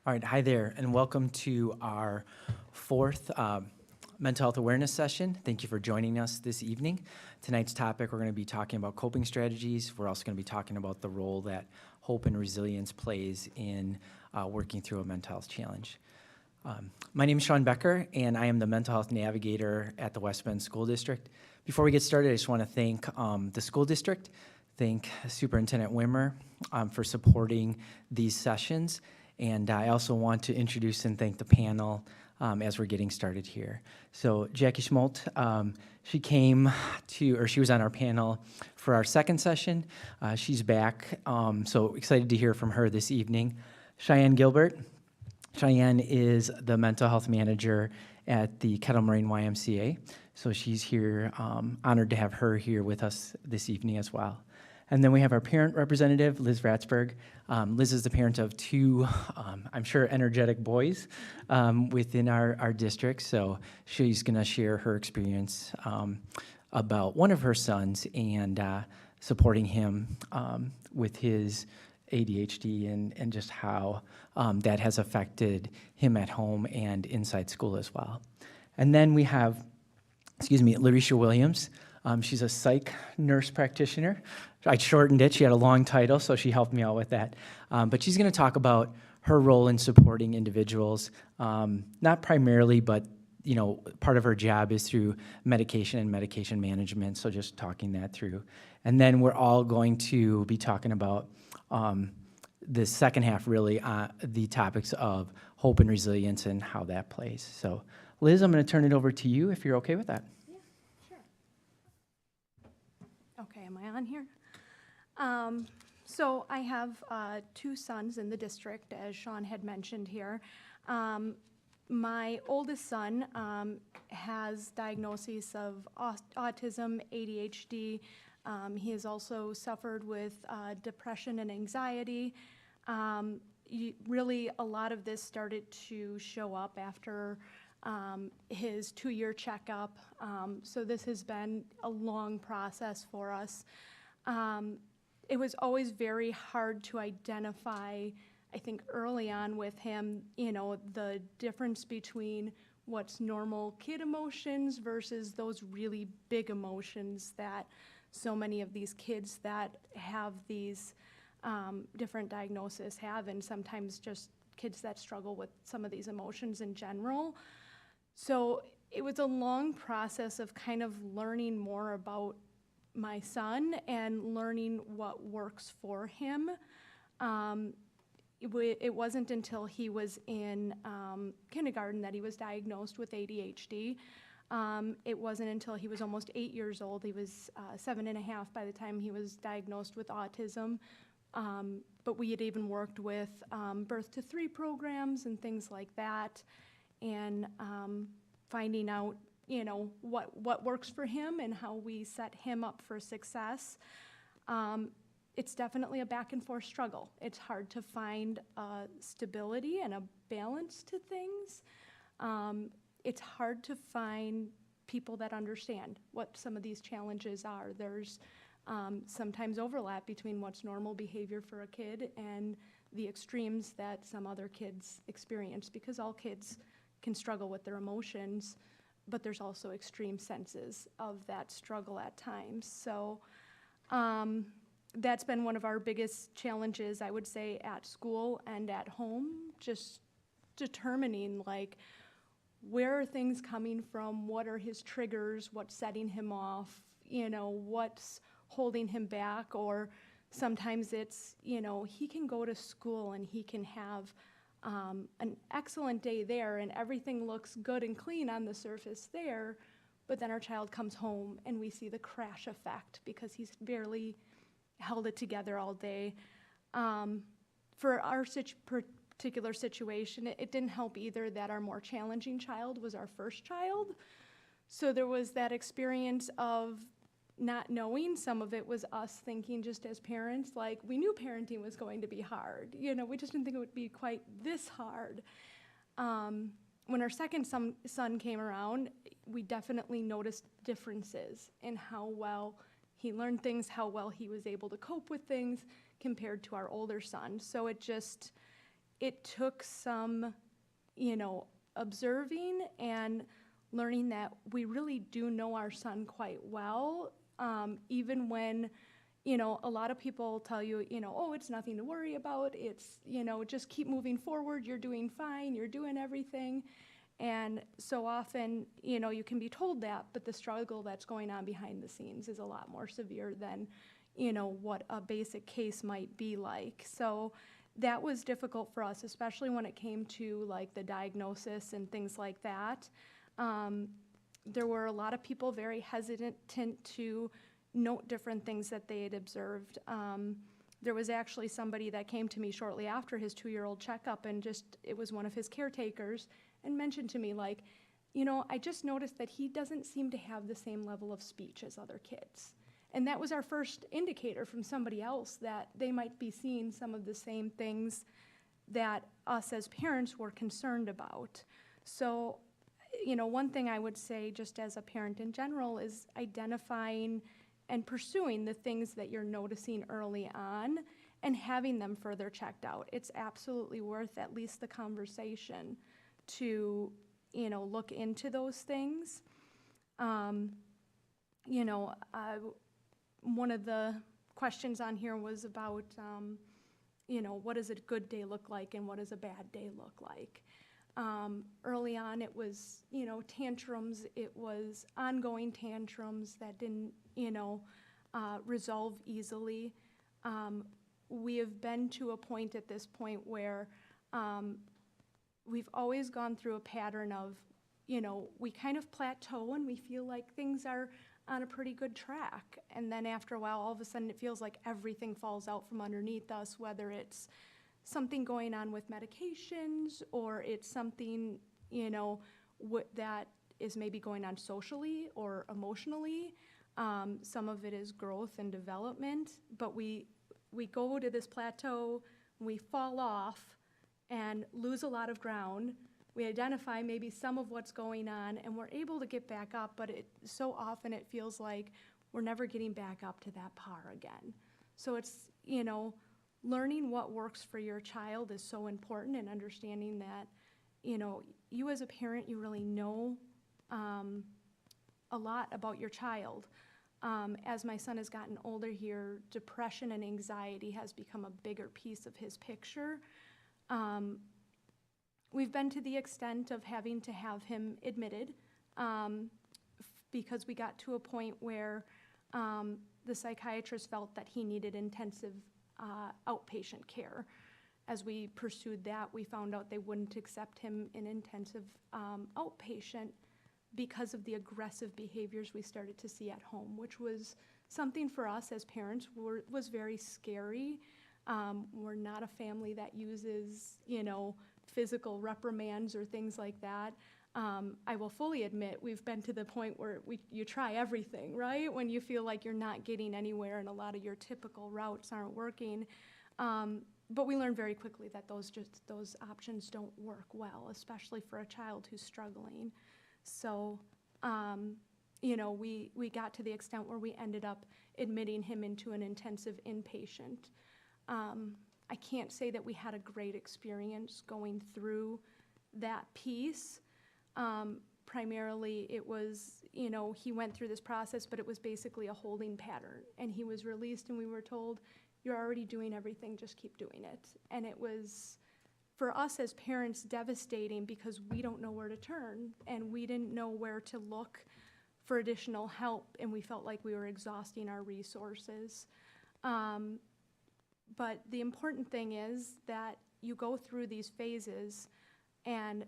All right, hi there, and welcome to our fourth mental health awareness session. Thank you for joining us this evening. Tonight's topic, we're going to be talking about coping strategies. We're also going to be talking about the role that hope and resilience plays in working through a mental health challenge. My name is Shbecker, and I am the mental health navigator at the West Bend School District. Before we get started, I just want to thank the school district, thank Superintendent Wimmer for supporting these sessions. And I also want to introduce and thank the panel as we're getting started here. So Jackie Schmolt, she was on our panel for our second session. She's back, so excited to hear from her this evening. Cheyenne Gilbert. Cheyenne is the mental health manager at the Kettle Moraine YMCA. So she's here, honored to have her here with us this evening as well. And then we have our parent representative, Liz Ratzberg. Liz is the parent of two, I'm sure, energetic boys within our district. So she's going to share her experience about one of her sons and supporting him with his ADHD and just how that has affected him at home and inside school as well. And then we have, Larisha Williams. She's a psych nurse practitioner. I shortened it. She had a long title, so she helped me out with that. But she's going to talk about her role in supporting individuals, not primarily, but part of her job is through medication and medication management, so just talking that through. And then we're all going to be talking about the second half, really, the topics of hope and resilience and how that plays. So, Liz, I'm going to turn it over to you if you're okay with that. Yeah, sure. Okay, am I on here? So I have two sons in the district, as Sean had mentioned here. My oldest son has diagnoses of autism, ADHD. He has also suffered with depression and anxiety. Really, a lot of this started to show up after his 2-year checkup. So this has been a long process for us. It was always very hard to identify, I think early on with him, the difference between what's normal kid emotions versus those really big emotions that so many of these kids that have these different diagnoses have, and sometimes just kids that struggle with some of these emotions in general. So it was a long process of kind of learning more about my son and learning what works for him. It wasn't until he was in kindergarten that he was diagnosed with ADHD. It wasn't until he was almost 8 years old. He was 7.5 by the time he was diagnosed with autism. But we had even worked with birth to 3 programs and things like that, and finding out what works for him and how we set him up for success. It's definitely a back and forth struggle. It's hard to find stability and a balance to things. It's hard to find people that understand what some of these challenges are. There's sometimes overlap between what's normal behavior for a kid and the extremes that some other kids experience, because all kids can struggle with their emotions, but there's also extreme senses of that struggle at times. So that's been one of our biggest challenges, I would say, at school and at home, just determining where are things coming from, what are his triggers, what's setting him off, what's holding him back. Or sometimes it's, he can go to school and he can have an excellent day there and everything looks good and clean on the surface there, but then our child comes home and we see the crash effect because he's barely held it together all day. For our particular situation, it didn't help either that our more challenging child was our first child. So there was that experience of not knowing. Some of it was us thinking just as parents, we knew parenting was going to be hard. We just didn't think it would be quite this hard. When our second son came around, we definitely noticed differences in how well he learned things, how well he was able to cope with things compared to our older son. So it took some, observing and learning that we really do know our son quite well, even when, a lot of people tell you, oh, it's nothing to worry about. It's, just keep moving forward. You're doing fine. You're doing everything. And so often, you can be told that, but the struggle that's going on behind the scenes is a lot more severe than, what a basic case might be like. So that was difficult for us, especially when it came to like the diagnosis and things like that. There were a lot of people very hesitant to note different things that they had observed. There was actually somebody that came to me shortly after his 2-year-old checkup, and it was one of his caretakers, and mentioned to me like, I just noticed that he doesn't seem to have the same level of speech as other kids. And that was our first indicator from somebody else that they might be seeing some of the same things that us as parents were concerned about. So, one thing I would say just as a parent in general is identifying and pursuing the things that you're noticing early on and having them further checked out. It's absolutely worth at least the conversation to, look into those things. One of the questions on here was about, what does a good day look like and what does a bad day look like? Early on, it was, tantrums. It was ongoing tantrums that didn't, resolve easily. We have been to a point at this point where we've always gone through a pattern of, we kind of plateau and we feel like things are on a pretty good track. And then after a while, all of a sudden, it feels like everything falls out from underneath us, whether it's something going on with medications or it's something, that is maybe going on socially or emotionally. Some of it is growth and development, but we go to this plateau, we fall off and lose a lot of ground. We identify maybe some of what's going on and we're able to get back up, but so often it feels like we're never getting back up to that par again. So it's, learning what works for your child is so important, and understanding that, you as a parent, you really know a lot about your child. As my son has gotten older here, depression and anxiety has become a bigger piece of his picture. We've been to the extent of having to have him admitted because we got to a point where the psychiatrist felt that he needed intensive outpatient care. As we pursued that, we found out they wouldn't accept him in intensive outpatient because of the aggressive behaviors we started to see at home, which was something for us as parents was very scary. We're not a family that uses, physical reprimands or things like that. I will fully admit we've been to the point where you try everything, right? When you feel like you're not getting anywhere and a lot of your typical routes aren't working. But we learned very quickly that those options don't work well, especially for a child who's struggling. So, we got to the extent where we ended up admitting him into an intensive inpatient. I can't say that we had a great experience going through that piece. Primarily, it was, he went through this process, but it was basically a holding pattern. And he was released, and we were told, you're already doing everything, just keep doing it. And it was, for us as parents, devastating because we don't know where to turn, and we didn't know where to look for additional help, and we felt like we were exhausting our resources. But the important thing is that you go through these phases, and,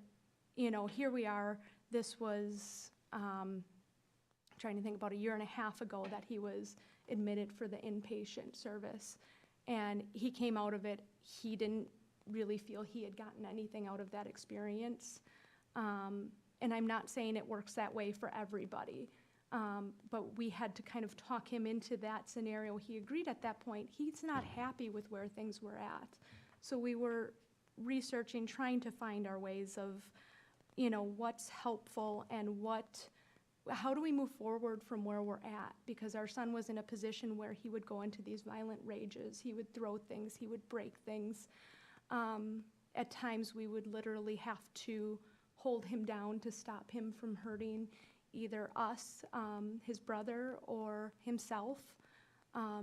here we are. This was, trying to think, about a year and a half ago that he was admitted for the inpatient service. And he came out of it, he didn't really feel he had gotten anything out of that experience. And I'm not saying it works that way for everybody. But we had to kind of talk him into that scenario. He agreed at that point. He's not happy with where things were at. So we were researching, trying to find our ways of, what's helpful and how do we move forward from where we're at? Because our son was in a position where he would go into these violent rages. He would throw things, he would break things. At times, we would literally have to hold him down to stop him from hurting either us, his brother, or himself.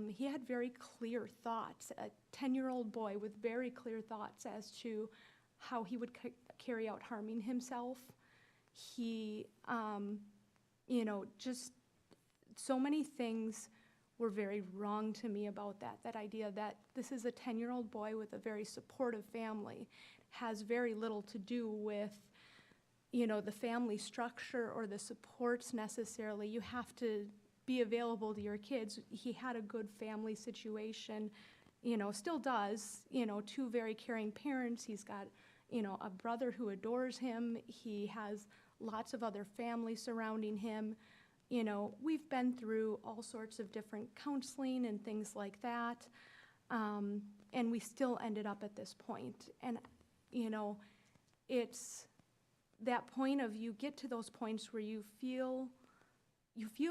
He had very clear thoughts, a 10-year-old boy with very clear thoughts as to how he would carry out harming himself. He, just so many things were very wrong to me about that idea that this is a 10-year-old boy with a very supportive family, has very little to do with, the family structure or the supports necessarily. You have to be available to your kids. He had a good family situation, still does, two very caring parents. He's got, a brother who adores him. He has lots of other family surrounding him. We've been through all sorts of different counseling and things like that, and we still ended up at this point. And, it's that point of, you get to those points where you feel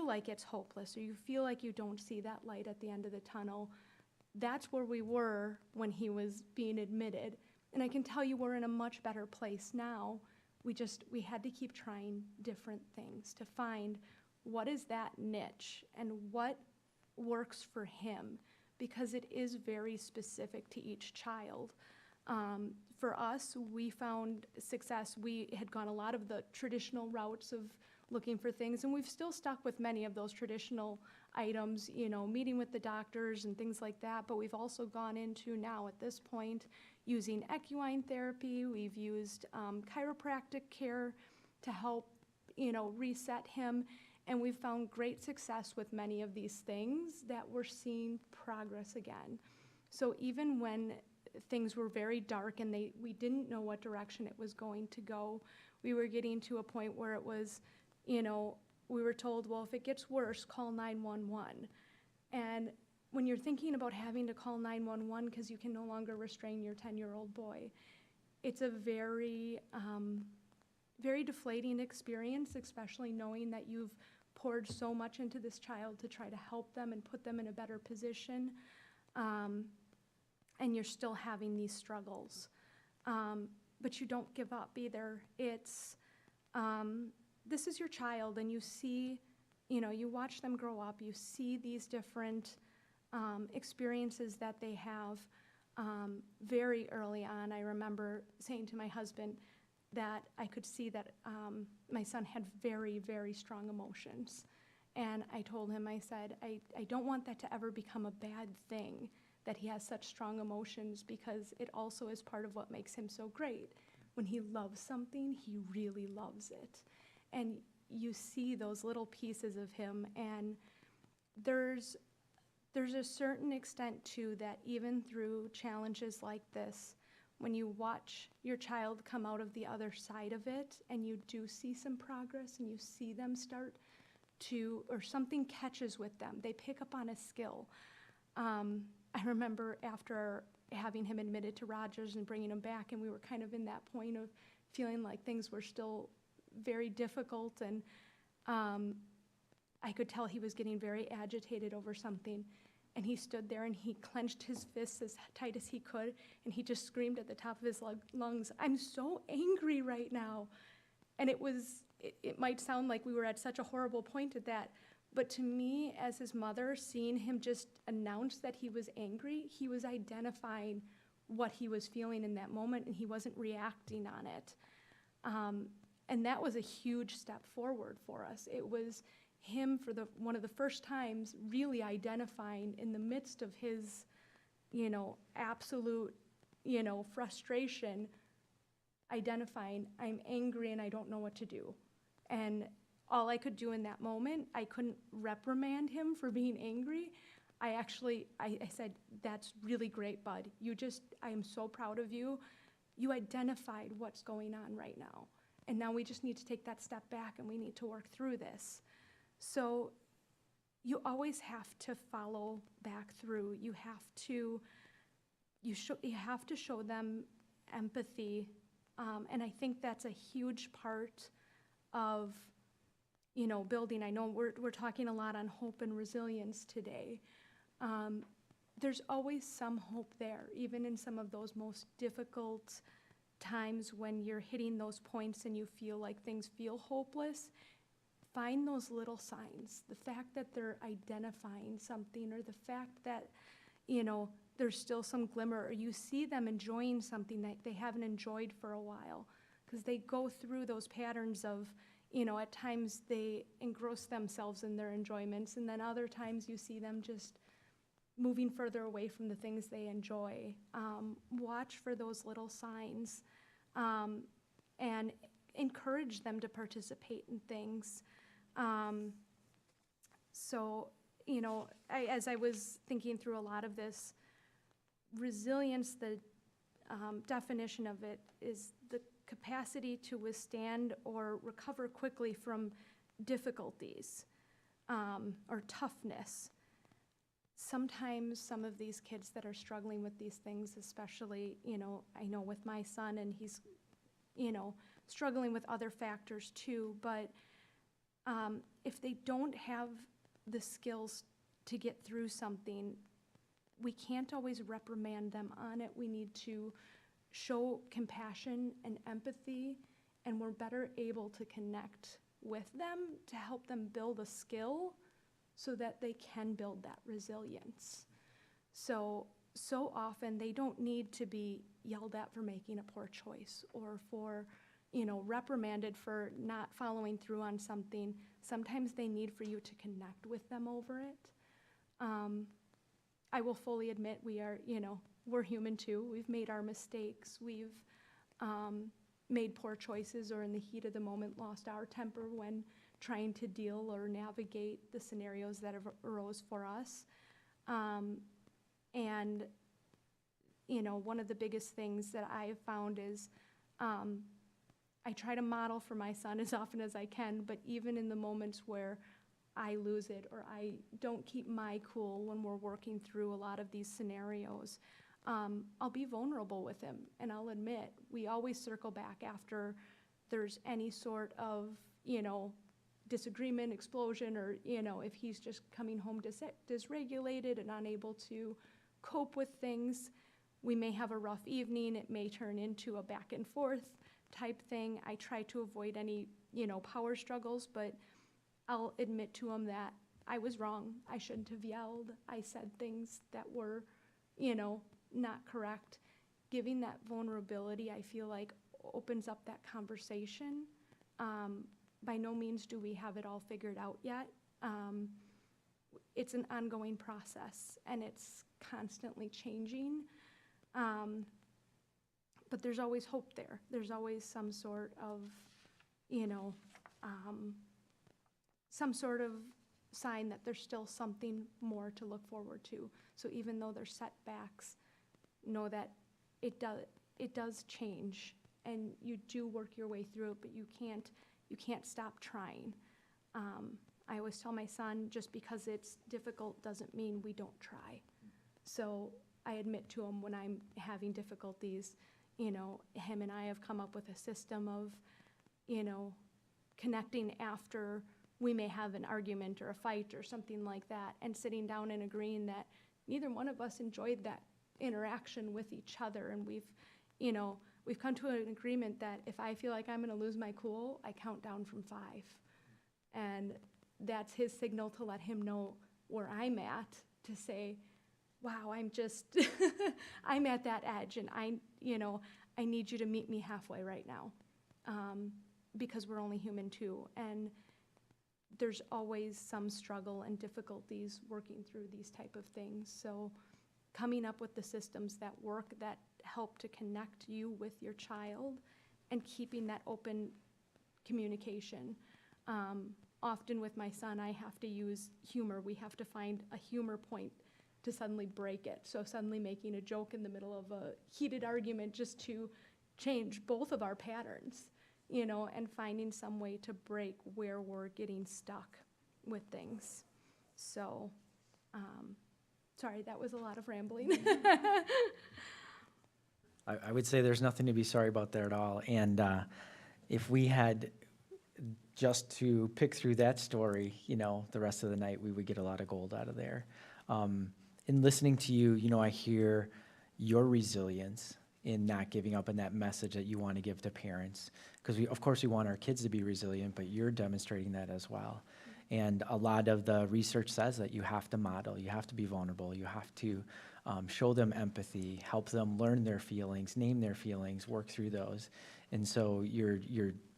like it's hopeless, or you feel like you don't see that light at the end of the tunnel. That's where we were when he was being admitted. And I can tell you we're in a much better place now. We had to keep trying different things to find what is that niche and what works for him, because it is very specific to each child. For us, we found success. We had gone a lot of the traditional routes of looking for things, and we've still stuck with many of those traditional items, meeting with the doctors and things like that, but we've also gone into now at this point using equine therapy. We've used chiropractic care to help, reset him, and we've found great success with many of these things that we're seeing progress again. So even when things were very dark and we didn't know what direction it was going to go, we were getting to a point where it was, we were told, well, if it gets worse, call 911. And when you're thinking about having to call 911 because you can no longer restrain your 10-year-old boy, it's a very, very deflating experience, especially knowing that you've poured so much into this child to try to help them and put them in a better position, and you're still having these struggles. But you don't give up either. It's, this is your child, and you see, you watch them grow up, you see these different experiences that they have very early on. I remember saying to my husband that I could see that my son had very, very strong emotions. And I told him, I said, I don't want that to ever become a bad thing, that he has such strong emotions, because it also is part of what makes him so great. When he loves something, he really loves it. And you see those little pieces of him, and there's a certain extent, too, that even through challenges like this, when you watch your child come out of the other side of it, and you do see some progress, and you see them start to, or something catches with them, they pick up on a skill. I remember after having him admitted to Rogers and bringing him back, and we were kind of in that point of feeling like things were still very difficult, and I could tell he was getting very agitated over something. And he stood there and he clenched his fists as tight as he could, and he just screamed at the top of his lungs, "I'm so angry right now." And it might sound like we were at such a horrible point at that, but to me, as his mother, seeing him just announce that he was angry, he was identifying what he was feeling in that moment, and he wasn't reacting on it. And that was a huge step forward for us. It was him, for one of the first times, really identifying in the midst of his, absolute, frustration, identifying, I'm angry and I don't know what to do. And all I could do in that moment, I couldn't reprimand him for being angry. I said, "That's really great, bud. I am so proud of you. You identified what's going on right now. And now we just need to take that step back and we need to work through this." So you always have to follow back through. You have to show them empathy. And I think that's a huge part of, building. I know we're talking a lot on hope and resilience today. There's always some hope there, even in some of those most difficult times when you're hitting those points and you feel like things feel hopeless, find those little signs. The fact that they're identifying something, or the fact that, there's still some glimmer, or you see them enjoying something that they haven't enjoyed for a while. Because they go through those patterns of, at times they engross themselves in their enjoyments, and then other times you see them just moving further away from the things they enjoy. Watch for those little signs, and encourage them to participate in things. As I was thinking through a lot of this, resilience, the definition of it is the capacity to withstand or recover quickly from difficulties, or toughness. Sometimes some of these kids that are struggling with these things, especially, I know with my son, and he's, struggling with other factors too, but if they don't have the skills to get through something, we can't always reprimand them on it. We need to show compassion and empathy, and we're better able to connect with them to help them build a skill so that they can build that resilience. So often they don't need to be yelled at for making a poor choice, or for, reprimanded for not following through on something. Sometimes they need for you to connect with them over it. I will fully admit we're human too. We've made our mistakes. We've made poor choices, or in the heat of the moment lost our temper when trying to deal or navigate the scenarios that have arose for us. And one of the biggest things that I have found is I try to model for my son as often as I can, but even in the moments where I lose it, or I don't keep my cool when we're working through a lot of these scenarios, I'll be vulnerable with him, and I'll admit, we always circle back after there's any sort of, disagreement, explosion, or, if he's just coming home dysregulated and unable to cope with things. We may have a rough evening. It may turn into a back and forth type thing. I try to avoid any, power struggles, but I'll admit to him that I was wrong. I shouldn't have yelled. I said things that were, not correct. Giving that vulnerability, I feel like, opens up that conversation. By no means do we have it all figured out yet. It's an ongoing process, and it's constantly changing. But there's always hope there. There's always some sort of, some sort of sign that there's still something more to look forward to. So even though there's setbacks, know that it does change, and you do work your way through it, but you can't stop trying. I always tell my son, just because it's difficult doesn't mean we don't try. So I admit to him when I'm having difficulties, him and I have come up with a system of, connecting after we may have an argument or a fight or something like that, and sitting down and agreeing that neither one of us enjoyed that interaction with each other. And we've come to an agreement that if I feel like I'm going to lose my cool, I count down from 5. And that's his signal to let him know where I'm at, to say, wow, I'm just, I'm at that edge, and I need you to meet me halfway right now, because we're only human too. And there's always some struggle and difficulties working through these type of things. So coming up with the systems that work, that help to connect you with your child, and keeping that open communication. Often with my son, I have to use humor. We have to find a humor point to suddenly break it. So suddenly making a joke in the middle of a heated argument, just to change both of our patterns, and finding some way to break where we're getting stuck with things. So, sorry, that was a lot of rambling. I would say there's nothing to be sorry about there at all. And if we had just to pick through that story, the rest of the night, we would get a lot of gold out of there. In listening to you, I hear your resilience, in not giving up, and that message that you want to give to parents. Because of course, we want our kids to be resilient, but you're demonstrating that as well. And a lot of the research says that you have to model, you have to be vulnerable, you have to show them empathy, help them learn their feelings, name their feelings, work through those. And so you're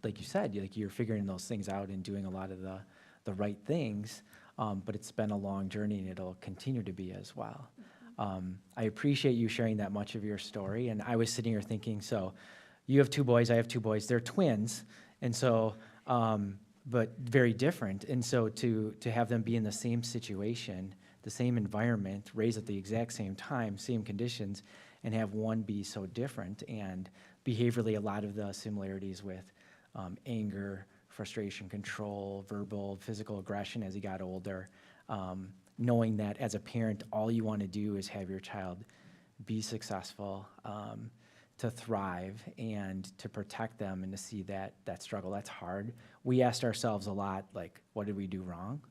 like you said, you're figuring those things out and doing a lot of the right things, but it's been a long journey, and it'll continue to be as well. I appreciate you sharing that much of your story, and I was sitting here thinking, so you have 2 boys, I have 2 boys, they're twins, and so, but very different, and so to have them be in the same situation, the same environment, raised at the exact same time, same conditions, and have one be so different, and behaviorally a lot of the similarities with anger, frustration, control, verbal, physical aggression as he got older, knowing that as a parent, all you want to do is have your child be successful, to thrive, and to protect them, and to see that struggle. That's hard. We asked ourselves a lot, like, what did we do wrong?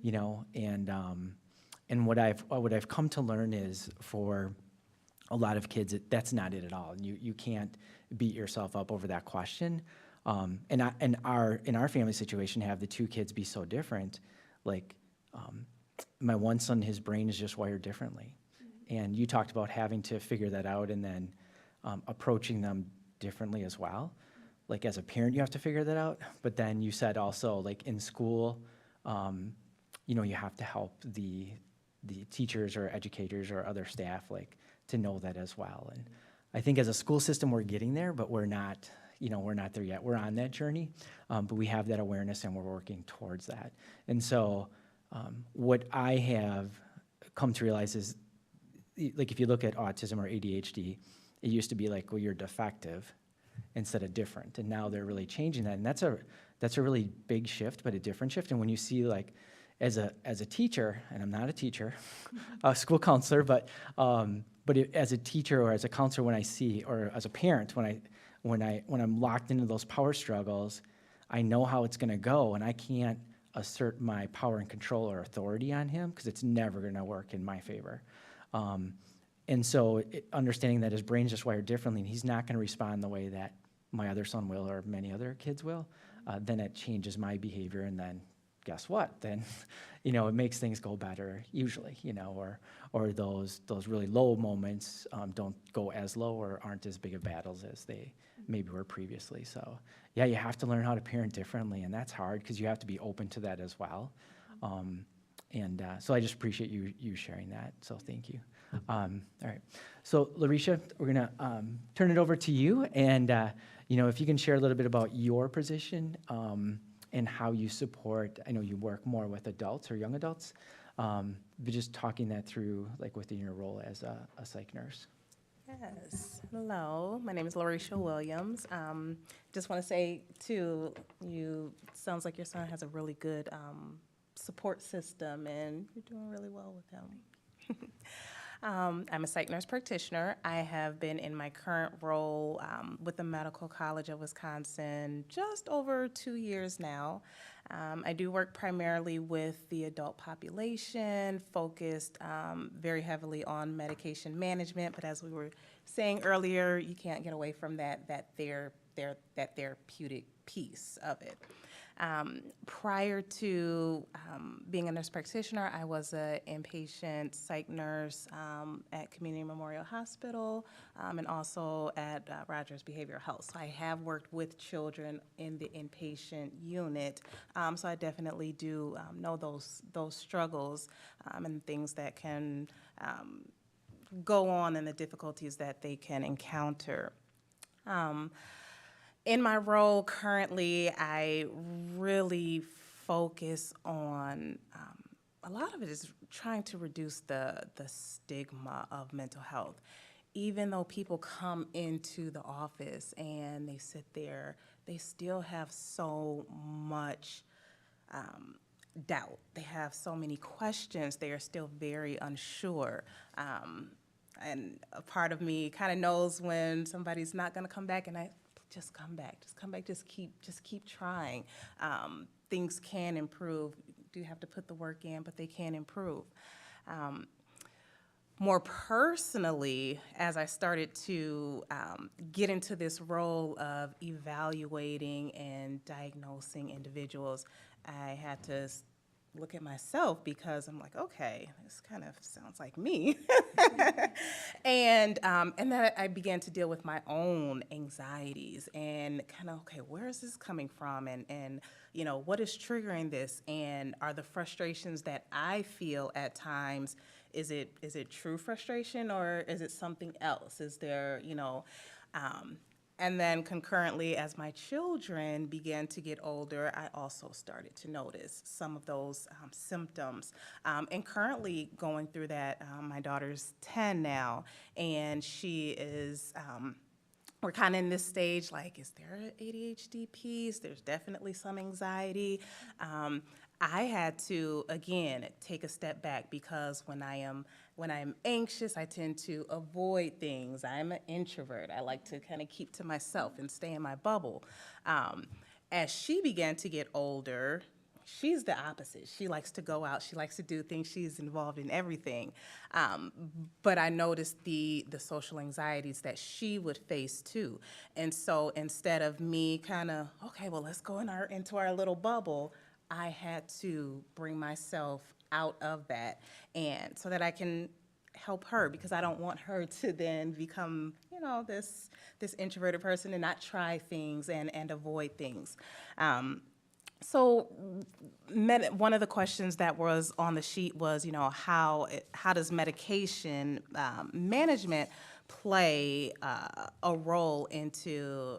You know, and what I've come to learn is, for a lot of kids, that's not it at all. You can't beat yourself up over that question. In our family situation, have the 2 kids be so different, like, my one son, his brain is just wired differently. And you talked about having to figure that out, and then approaching them differently as well. Like, as a parent, you have to figure that out. But then you said also, like, in school, you know, you have to help the teachers or educators or other staff, like, to know that as well. And I think as a school system, we're getting there, but we're not there yet. We're on that journey, but we have that awareness, and we're working towards that. And so what I have come to realize is, like, if you look at autism or ADHD, it used to be like, well, you're defective instead of different. And now they're really changing that. And that's a really big shift, but a different shift. And when you see, like, as a teacher, and I'm not a teacher, a school counselor, but as a teacher or as a counselor, when I see, or as a parent, when I'm locked into those power struggles, I know how it's going to go, and I can't assert my power and control or authority on him, because it's never going to work in my favor. And so understanding that his brain's just wired differently, and he's not going to respond the way that my other son will, or many other kids will, then it changes my behavior, and then guess what? Then, you know, it makes things go better usually, you know, or those really low moments don't go as low, or aren't as big of battles as they maybe were previously. So yeah, you have to learn how to parent differently, and that's hard, because you have to be open to that as well. So I just appreciate you sharing that. So thank you. All right. So Larisha, we're gonna turn it over to you, and you know, if you can share a little bit about your position and how you support. I know you work more with adults or young adults, but just talking that through, like, within your role as a psych nurse. Yes. Hello, my name is Larisha Williams. Just want to say, too, sounds like your son has a really good support system, and you're doing really well with him. I'm a psych nurse practitioner. I have been in my current role with the Medical College of Wisconsin just over 2 years now. I do work primarily with the adult population, focused very heavily on medication management, but as we were saying earlier, you can't get away from that therapeutic piece of it. Prior to being a nurse practitioner, I was an inpatient psych nurse at Community Memorial Hospital and also at Rogers Behavioral Health. So I have worked with children in the inpatient unit, so I definitely do know those struggles and things that can go on, and the difficulties that they can encounter. In my role currently, I really focus on, a lot of it is trying to reduce the stigma of mental health. Even though people come into the office and they sit there, they still have so much doubt. They have so many questions. They are still very unsure. And a part of me kind of knows when somebody's not going to come back, and just come back, just keep trying. Things can improve. You do have to put the work in, but they can improve. more personally, as I started to get into this role of evaluating and diagnosing individuals, I had to look at myself because I'm like, okay, this kind of sounds like me. And then I began to deal with my own anxieties and kind of, okay, where is this coming from? And you know, what is triggering this? And are the frustrations that I feel at times, is it true frustration or is it something else? Is there, you know, and then concurrently, as my children began to get older, I also started to notice some of those symptoms. And currently going through that, my daughter's 10 now, and she is, we're kind of in this stage, like, is there an ADHD piece? There's definitely some anxiety. I had to, again, take a step back because when I'm anxious, I tend to avoid things. I'm an introvert. I like to kind of keep to myself and stay in my bubble. As she began to get older, she's the opposite. She likes to go out. She likes to do things. She's involved in everything. But I noticed the social anxieties that she would face too. And so instead of me kind of, okay, well, let's go into our little bubble, I had to bring myself out of that, and so that I can help her, because I don't want her to then become, you know, this introverted person and not try things and avoid things. So one of the questions that was on the sheet was, you know, how does medication management play a role into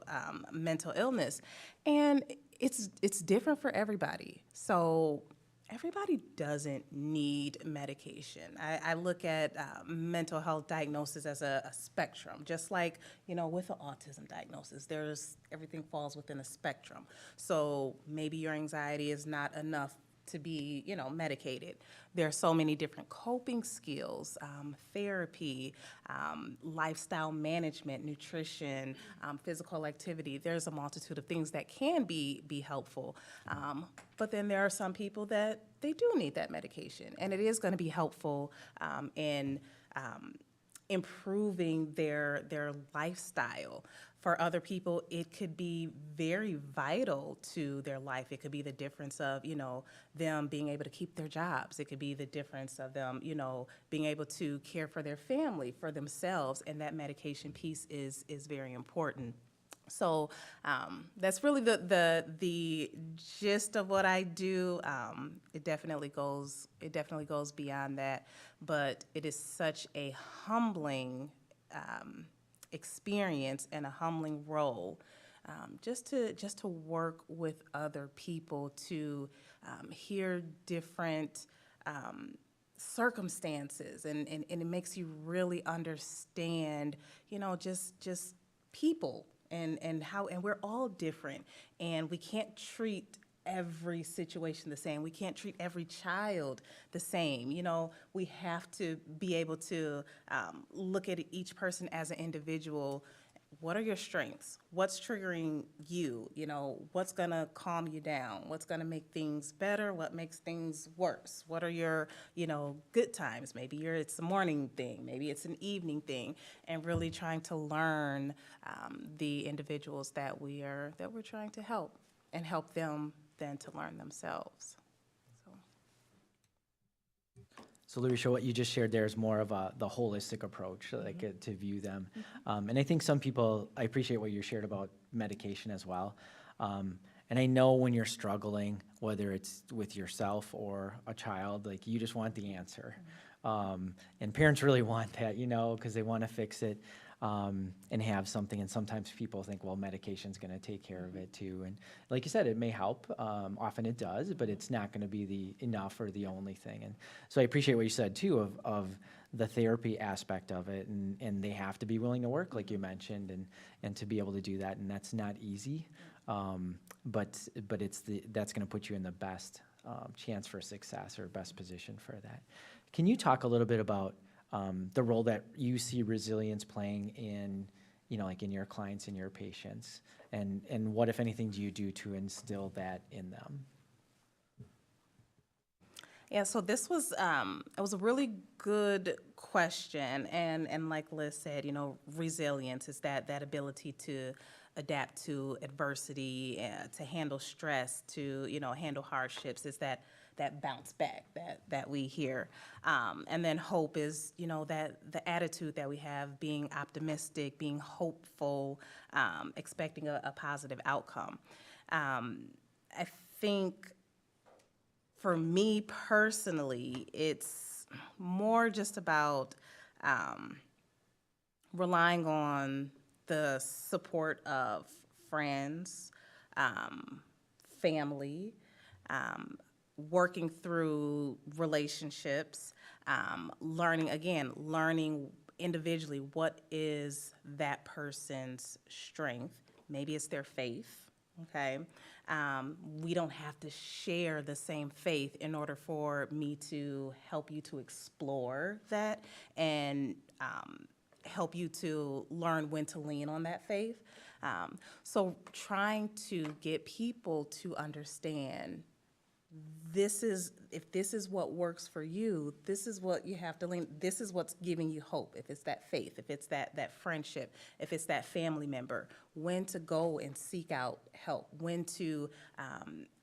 mental illness? And it's different for everybody. So everybody doesn't need medication. I look at mental health diagnosis as a spectrum, just like, you know, with an autism diagnosis, everything falls within a spectrum. So maybe your anxiety is not enough to be, you know, medicated. There are so many different coping skills, therapy, lifestyle management, nutrition, physical activity. There's a multitude of things that can be helpful. But then there are some people that they do need that medication, and it is going to be helpful in improving their lifestyle. For other people, it could be very vital to their life. It could be the difference of, you know, them being able to keep their jobs. It could be the difference of them, you know, being able to care for their family, for themselves, and that medication piece is very important. So that's really the gist of what I do. It definitely goes beyond that, but it is such a humbling experience and a humbling role, just to work with other people, to hear different circumstances, and it makes you really understand, you know, just people and we're all different, and we can't treat every situation the same. We can't treat every child the same. You know, we have to be able to look at each person as an individual. What are your strengths? What's triggering you? You know, what's gonna calm you down? What's gonna make things better? What makes things worse? What are your, you know, good times? Maybe it's a morning thing, maybe it's an evening thing, and really trying to learn the individuals that we're trying to help, and help them then to learn themselves. So, Larisha, what you just shared there is more of the holistic approach, like to view them. And I think some people, I appreciate what you shared about medication as well. And I know when you're struggling, whether it's with yourself or a child, like you just want the answer. And parents really want that, you know, because they want to fix it and have something. And sometimes people think, well, medication's going to take care of it too. And like you said, it may help. Often it does, but it's not going to be the enough or the only thing. And so I appreciate what you said too of the therapy aspect of it. And they have to be willing to work, like you mentioned, and to be able to do that. And that's not easy. But that's going to put you in the best chance for success, or best position for that. Can you talk a little bit about the role that you see resilience playing in, you know, like in your clients and your patients, and what, if anything, do you do to instill that in them? Yeah, so this was it was a really good question, and like Liz said, resilience is that ability to adapt to adversity, to handle stress, to handle hardships. Is that bounce back that we hear, and then hope is that the attitude that we have, being optimistic, being hopeful, expecting a positive outcome. I think for me personally, it's more just about relying on the support of friends, family, working through relationships, learning individually what is that person's strength. Maybe it's their faith, okay? We don't have to share the same faith in order for me to help you to explore that and help you to learn when to lean on that faith. So trying to get people to understand if this is what works for you, this is what you have to lean, this is what's giving you hope. If it's that faith, if it's that friendship, if it's that family member, when to go and seek out help, when to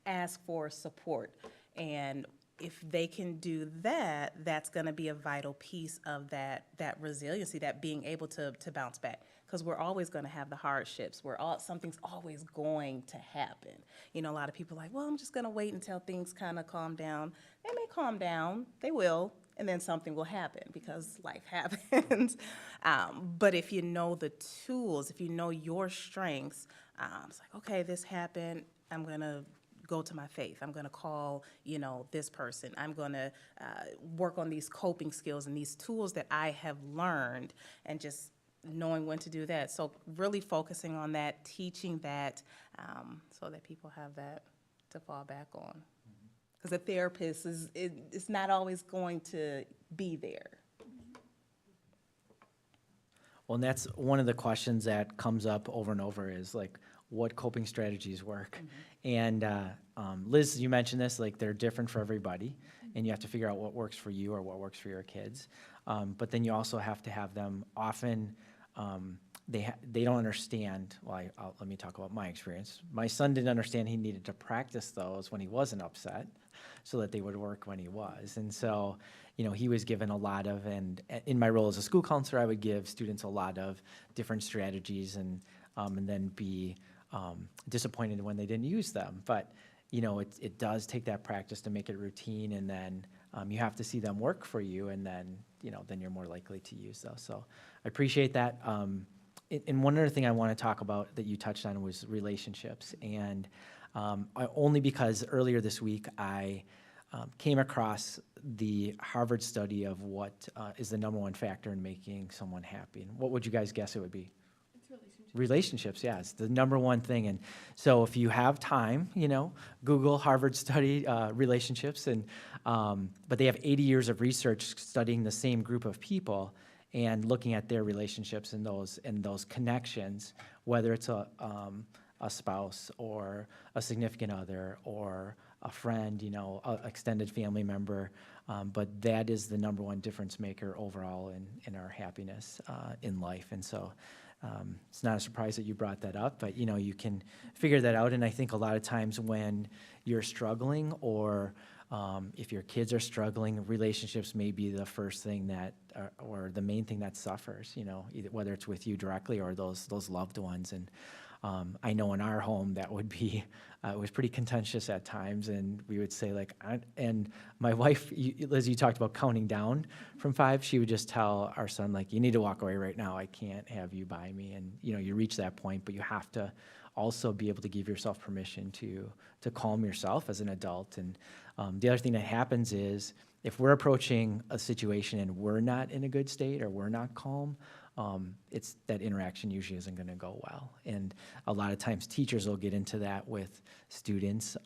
ask for support. And if they can do that, that's gonna be a vital piece of that resiliency, that being able to bounce back. Because we're always going to have the hardships. Something's always going to happen. A lot of people are like, well, I'm just going to wait until things kind of calm down. They may calm down, they will, and then something will happen because life happens. But if you know the tools, if you know your strengths, it's like, okay, this happened, I'm going to go to my faith. I'm going to call, this person. I'm going to work on these coping skills and these tools that I have learned, and just knowing when to do that. So really focusing on that, teaching that, so that people have that to fall back on. Because a therapist is not always going to be there. Well, and that's one of the questions that comes up over and over is like, what coping strategies work? And Liz, you mentioned this, like they're different for everybody, and you have to figure out what works for you or what works for your kids. But then you also have to have them often, they don't understand. Well, let me talk about my experience. My son didn't understand he needed to practice those when he wasn't upset so that they would work when he was. And so, he was given a lot of, and in my role as a school counselor, I would give students a lot of different strategies and then be disappointed when they didn't use them. But, it does take that practice to make it routine, and then you have to see them work for you, and then, then you're more likely to use those. So I appreciate that. And one other thing I want to talk about that you touched on was relationships. And only because earlier this week I came across the Harvard study of what is the number one factor in making someone happy. And what would you guys guess it would be? Relationships, yeah, it's the number one thing. And so if you have time, Google Harvard study relationships, and but they have 80 years of research studying the same group of people and looking at their relationships and those connections, whether it's a spouse or a significant other or a friend, an extended family member. But that is the number one difference maker overall in our happiness in life. And so it's not a surprise that you brought that up, but you can figure that out. And I think a lot of times when you're struggling, or if your kids are struggling, relationships may be the first thing that, or the main thing that suffers, either, whether it's with you directly or those loved ones. And I know in our home that would be, it was pretty contentious at times, and we would say and my wife, Liz, you talked about counting down from 5. She would just tell our son, like, you need to walk away right now. I can't have you by me. And, you reach that point, but you have to also be able to give yourself permission to calm yourself as an adult. And the other thing that happens is if we're approaching a situation and we're not in a good state or we're not calm, it's that interaction usually isn't going to go well. And a lot of times teachers will get into that with students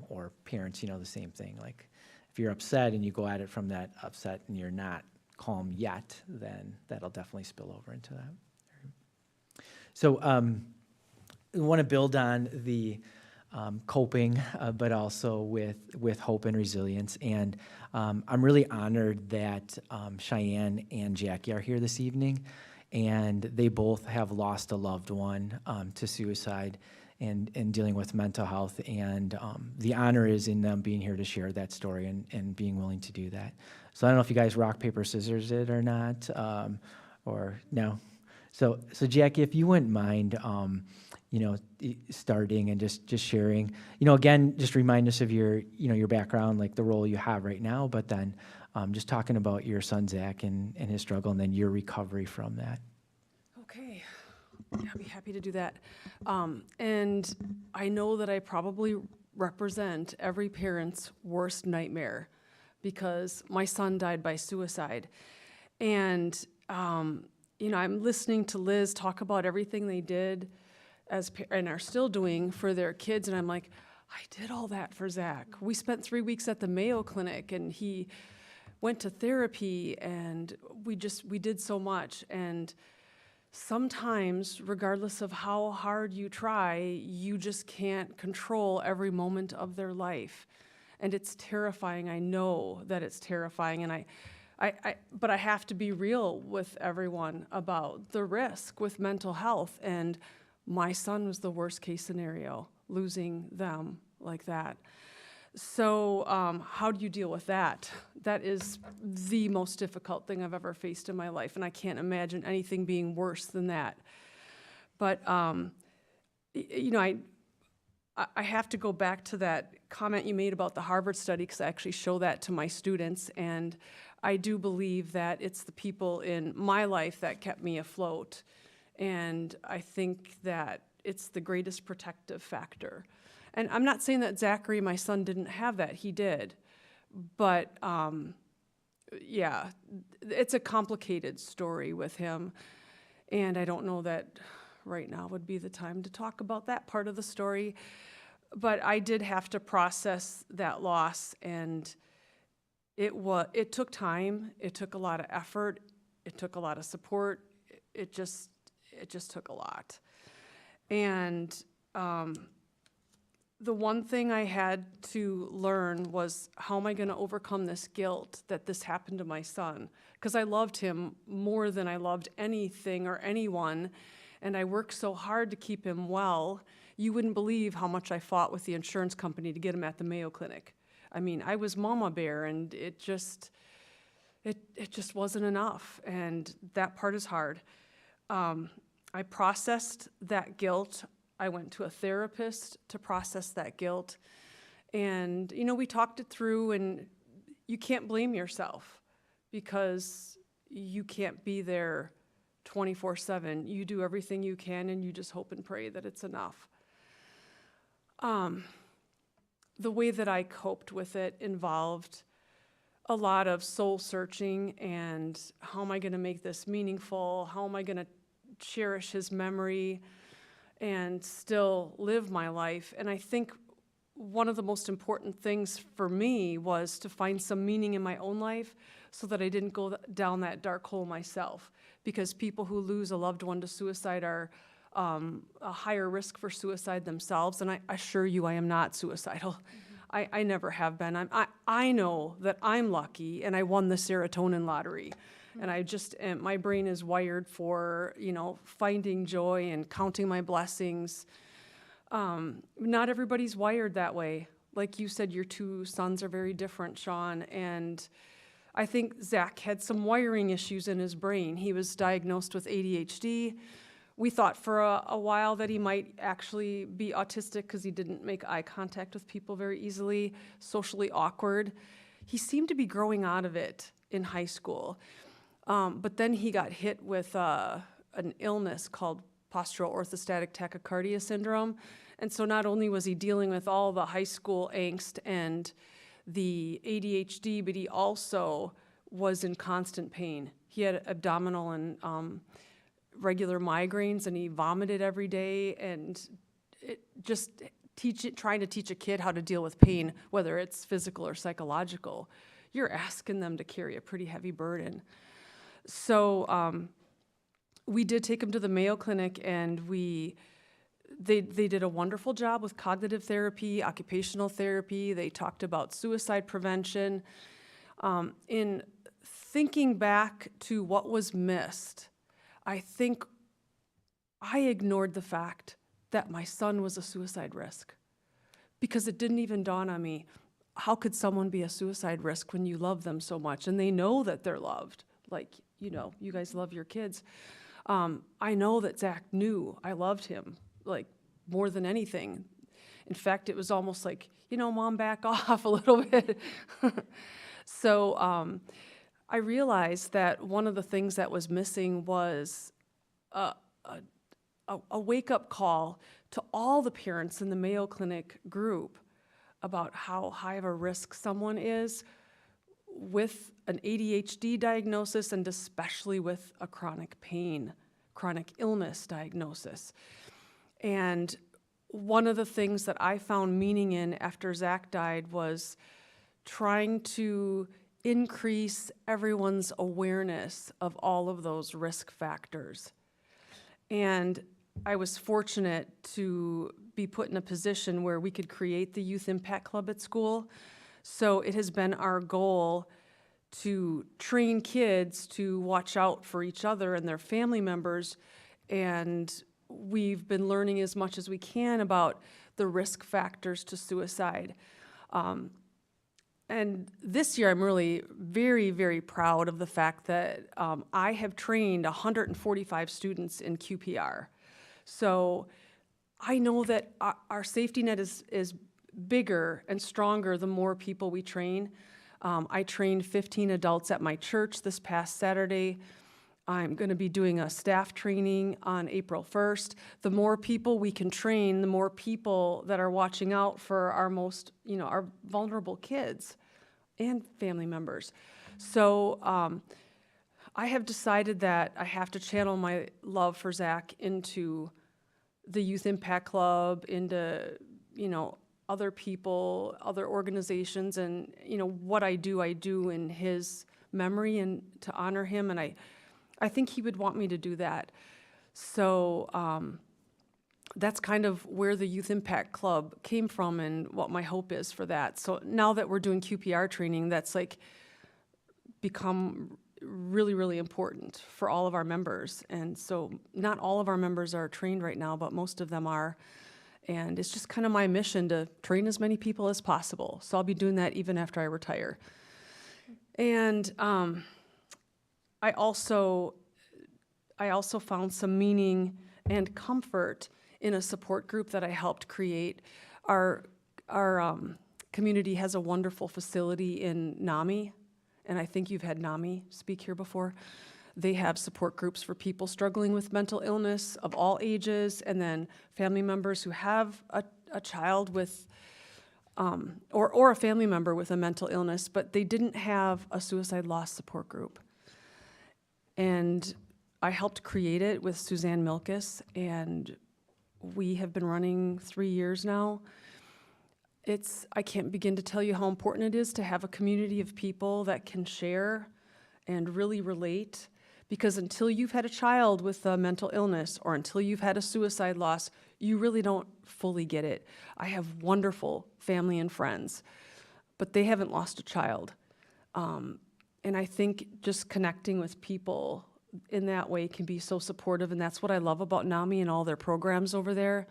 or parents, the same thing. Like if you're upset and you go at it from that upset and you're not calm yet, then that'll definitely spill over into that. So I want to build on the coping, but also with hope and resilience. And I'm really honored that Cheyenne and Jackie are here this evening, and they both have lost a loved one to suicide and dealing with mental health. And the honor is in them being here to share that story and being willing to do that. So I don't know if you guys rock, paper, scissors it or not, or no. So Jackie, if you wouldn't mind, starting and just sharing, again, just remind us of your background, like the role you have right now, but then just talking about your son, Zach, and his struggle, and then your recovery from that. Okay, I'll be happy to do that. And I know that I probably represent every parent's worst nightmare because my son died by suicide. And, I'm listening to Liz talk about everything they did and are still doing for their kids, and I'm like, I did all that for Zach. We spent 3 weeks at the Mayo Clinic, and he went to therapy, and we did so much. And sometimes, regardless of how hard you try, you just can't control every moment of their life. And it's terrifying. I know that it's terrifying, and but I have to be real with everyone about the risk with mental health. And my son was the worst case scenario, losing them like that. So how do you deal with that? That is the most difficult thing I've ever faced in my life, and I can't imagine anything being worse than that. But, I have to go back to that comment you made about the Harvard study, because I actually show that to my students, and I do believe that it's the people in my life that kept me afloat, and I think that it's the greatest protective factor. And I'm not saying that Zachary, my son, didn't have that. He did. But, yeah, it's a complicated story with him, and I don't know that right now would be the time to talk about that part of the story. But I did have to process that loss, and it took time, it took a lot of effort, it took a lot of support, it just took a lot. And the one thing I had to learn was, how am I going to overcome this guilt that this happened to my son? Because I loved him more than I loved anything or anyone, and I worked so hard to keep him well. You wouldn't believe how much I fought with the insurance company to get him at the Mayo Clinic. I mean, I was mama bear, and it just wasn't enough, and that part is hard. I processed that guilt. I went to a therapist to process that guilt, and we talked it through, and you can't blame yourself because you can't be there 24/7. You do everything you can, and you just hope and pray that it's enough. The way that I coped with it involved a lot of soul searching and how am I going to make this meaningful? How am I going to cherish his memory and still live my life? And I think one of the most important things for me was to find some meaning in my own life so that I didn't go down that dark hole myself. Because people who lose a loved one to suicide are a higher risk for suicide themselves. And I assure you, I am not suicidal. Mm-hmm. I never have been. I know that I'm lucky, and I won the serotonin lottery. Mm-hmm. And my brain is wired for, finding joy and counting my blessings. Not everybody's wired that way. Like you said, your two sons are very different, Sean, and I think Zach had some wiring issues in his brain. He was diagnosed with ADHD. We thought for a while that he might actually be autistic because he didn't make eye contact with people very easily, socially awkward. He seemed to be growing out of it in high school. But then he got hit with an illness called postural orthostatic tachycardia syndrome. And so not only was he dealing with all the high school angst and the ADHD, but he also was in constant pain. He had abdominal and regular migraines, and he vomited every day, and trying to teach a kid how to deal with pain, whether it's physical or psychological, you're asking them to carry a pretty heavy burden. So we did take him to the Mayo Clinic, and we they did a wonderful job with cognitive therapy, occupational therapy. They talked about suicide prevention. In thinking back to what was missed, I think I ignored the fact that my son was a suicide risk, because it didn't even dawn on me, how could someone be a suicide risk when you love them so much and they know that they're loved? Like, you guys love your kids. I know that Zach knew I loved him, like, more than anything. In fact, it was almost like, Mom, back off a little bit. So I realized that one of the things that was missing was a wake-up call to all the parents in the Mayo Clinic group about how high of a risk someone is with an ADHD diagnosis, and especially with a chronic illness diagnosis. And one of the things that I found meaning in after Zach died was trying to increase everyone's awareness of all of those risk factors. And I was fortunate to be put in a position where we could create the Youth Impact Club at school. So it has been our goal to train kids to watch out for each other and their family members. And we've been learning as much as we can about the risk factors to suicide. And this year, I'm really very, very proud of the fact that I have trained 145 students in QPR. So I know that our safety net is bigger and stronger the more people we train. I trained 15 adults at my church this past Saturday. I'm going to be doing a staff training on April 1st. The more people we can train, the more people that are watching out for our most, our vulnerable kids and family members. So I have decided that I have to channel my love for Zach into the Youth Impact Club, into, other people, other organizations, and, what I do in his memory and to honor him, and I think he would want me to do that. So that's kind of where the Youth Impact Club came from and what my hope is for that. So now that we're doing QPR training, that's like become really, really important for all of our members. And so not all of our members are trained right now, but most of them are. And it's just kind of my mission to train as many people as possible. So I'll be doing that even after I retire. And I also found some meaning and comfort in a support group that I helped create. Our community has a wonderful facility in NAMI, and I think you've had NAMI speak here before. They have support groups for people struggling with mental illness of all ages, and then family members who have a child with, or a family member with a mental illness, but they didn't have a suicide loss support group. And I helped create it with Suzanne Milkus, and we have been running 3 years now. I can't begin to tell you how important it is to have a community of people that can share and really relate, because until you've had a child with a mental illness or until you've had a suicide loss, you really don't fully get it. I have wonderful family and friends, but they haven't lost a child. And I think just connecting with people in that way can be so supportive, and that's what I love about NAMI and all their programs over there.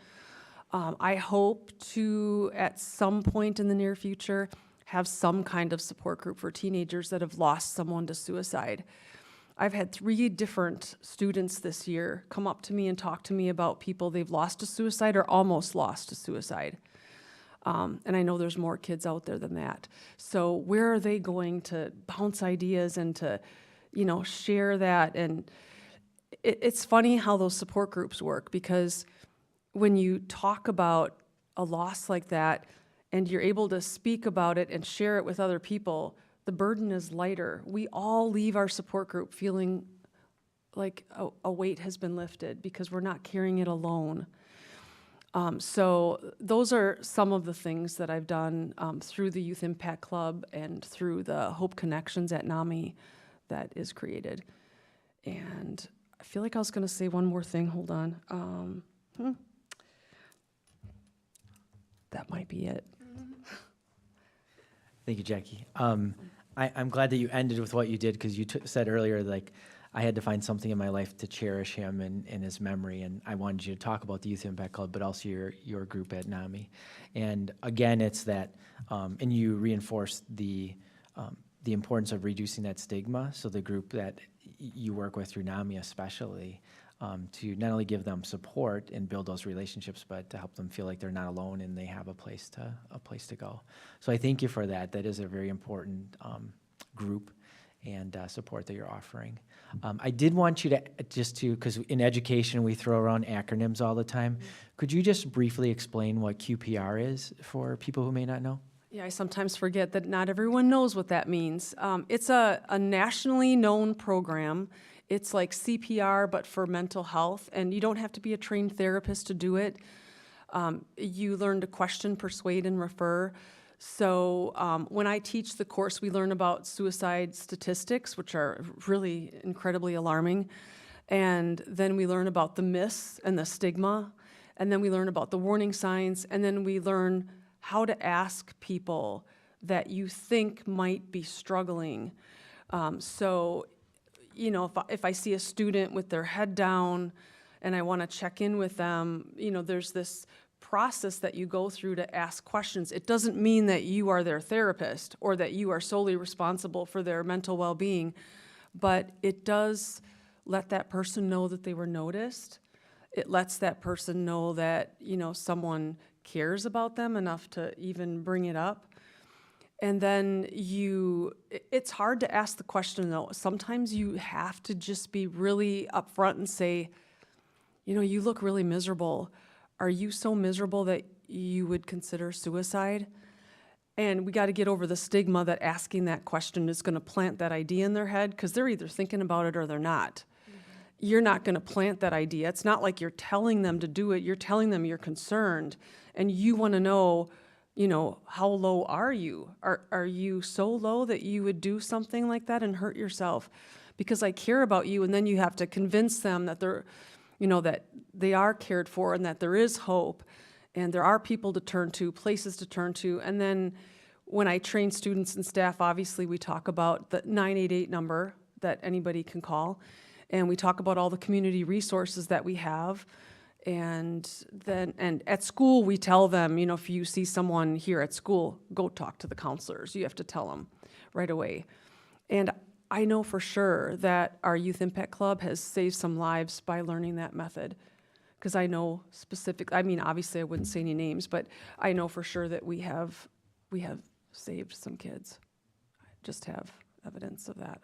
I hope to, at some point in the near future, have some kind of support group for teenagers that have lost someone to suicide. I've had 3 different students this year come up to me and talk to me about people they've lost to suicide or almost lost to suicide. And I know there's more kids out there than that. So where are they going to bounce ideas and to, share that? And it's funny how those support groups work, because when you talk about a loss like that and you're able to speak about it and share it with other people, the burden is lighter. We all leave our support group feeling like a weight has been lifted because we're not carrying it alone. So those are some of the things that I've done through the Youth Impact Club and through the Hope Connections at NAMI that is created. And I feel like I was going to say one more thing. Hold on. that might be it. Thank you, Jackie. I'm glad that you ended with what you did, because you said earlier, like, I had to find something in my life to cherish him and his memory, and I wanted you to talk about the Youth Impact Club, but also your group at NAMI. And again, it's that, and you reinforced the importance of reducing that stigma. So the group that you work with through NAMI especially, to not only give them support and build those relationships, but to help them feel like they're not alone and they have a place to go. So I thank you for that. That is a very important group and support that you're offering. I did want you to because in education we throw around acronyms all the time. Could you just briefly explain what QPR is for people who may not know? Yeah, I sometimes forget that not everyone knows what that means. It's a nationally known program. It's like CPR, but for mental health, and you don't have to be a trained therapist to do it. You learn to question, persuade, and refer. So when I teach the course, we learn about suicide statistics, which are really incredibly alarming. And then we learn about the myths and the stigma. And then we learn about the warning signs. And then we learn how to ask people that you think might be struggling. So, you know, if I see a student with their head down and I want to check in with them, you know, there's this process that you go through to ask questions. It doesn't mean that you are their therapist or that you are solely responsible for their mental well-being, but it does let that person know that they were noticed. It lets that person know that, you know, someone cares about them enough to even bring it up. And then it's hard to ask the question though. Sometimes you have to just be really upfront and say, you know, you look really miserable. Are you so miserable that you would consider suicide? And we got to get over the stigma that asking that question is going to plant that idea in their head, because they're either thinking about it or they're not. You're not going to plant that idea. It's not like you're telling them to do it. You're telling them you're concerned and you want to know, you know, how low are you? Are you so low that you would do something like that and hurt yourself? Because I care about you. And then you have to convince them that they're, you know, that they are cared for and that there is hope and there are people to turn to, places to turn to. And then when I train students and staff, obviously we talk about the 988 number that anybody can call. And we talk about all the community resources that we have. And at school, we tell them, you know, if you see someone here at school, go talk to the counselors. You have to tell them right away. And I know for sure that our Youth Impact Club has saved some lives by learning that method. Because I know I mean, obviously I wouldn't say any names, but I know for sure that we have saved some kids. I just have evidence of that.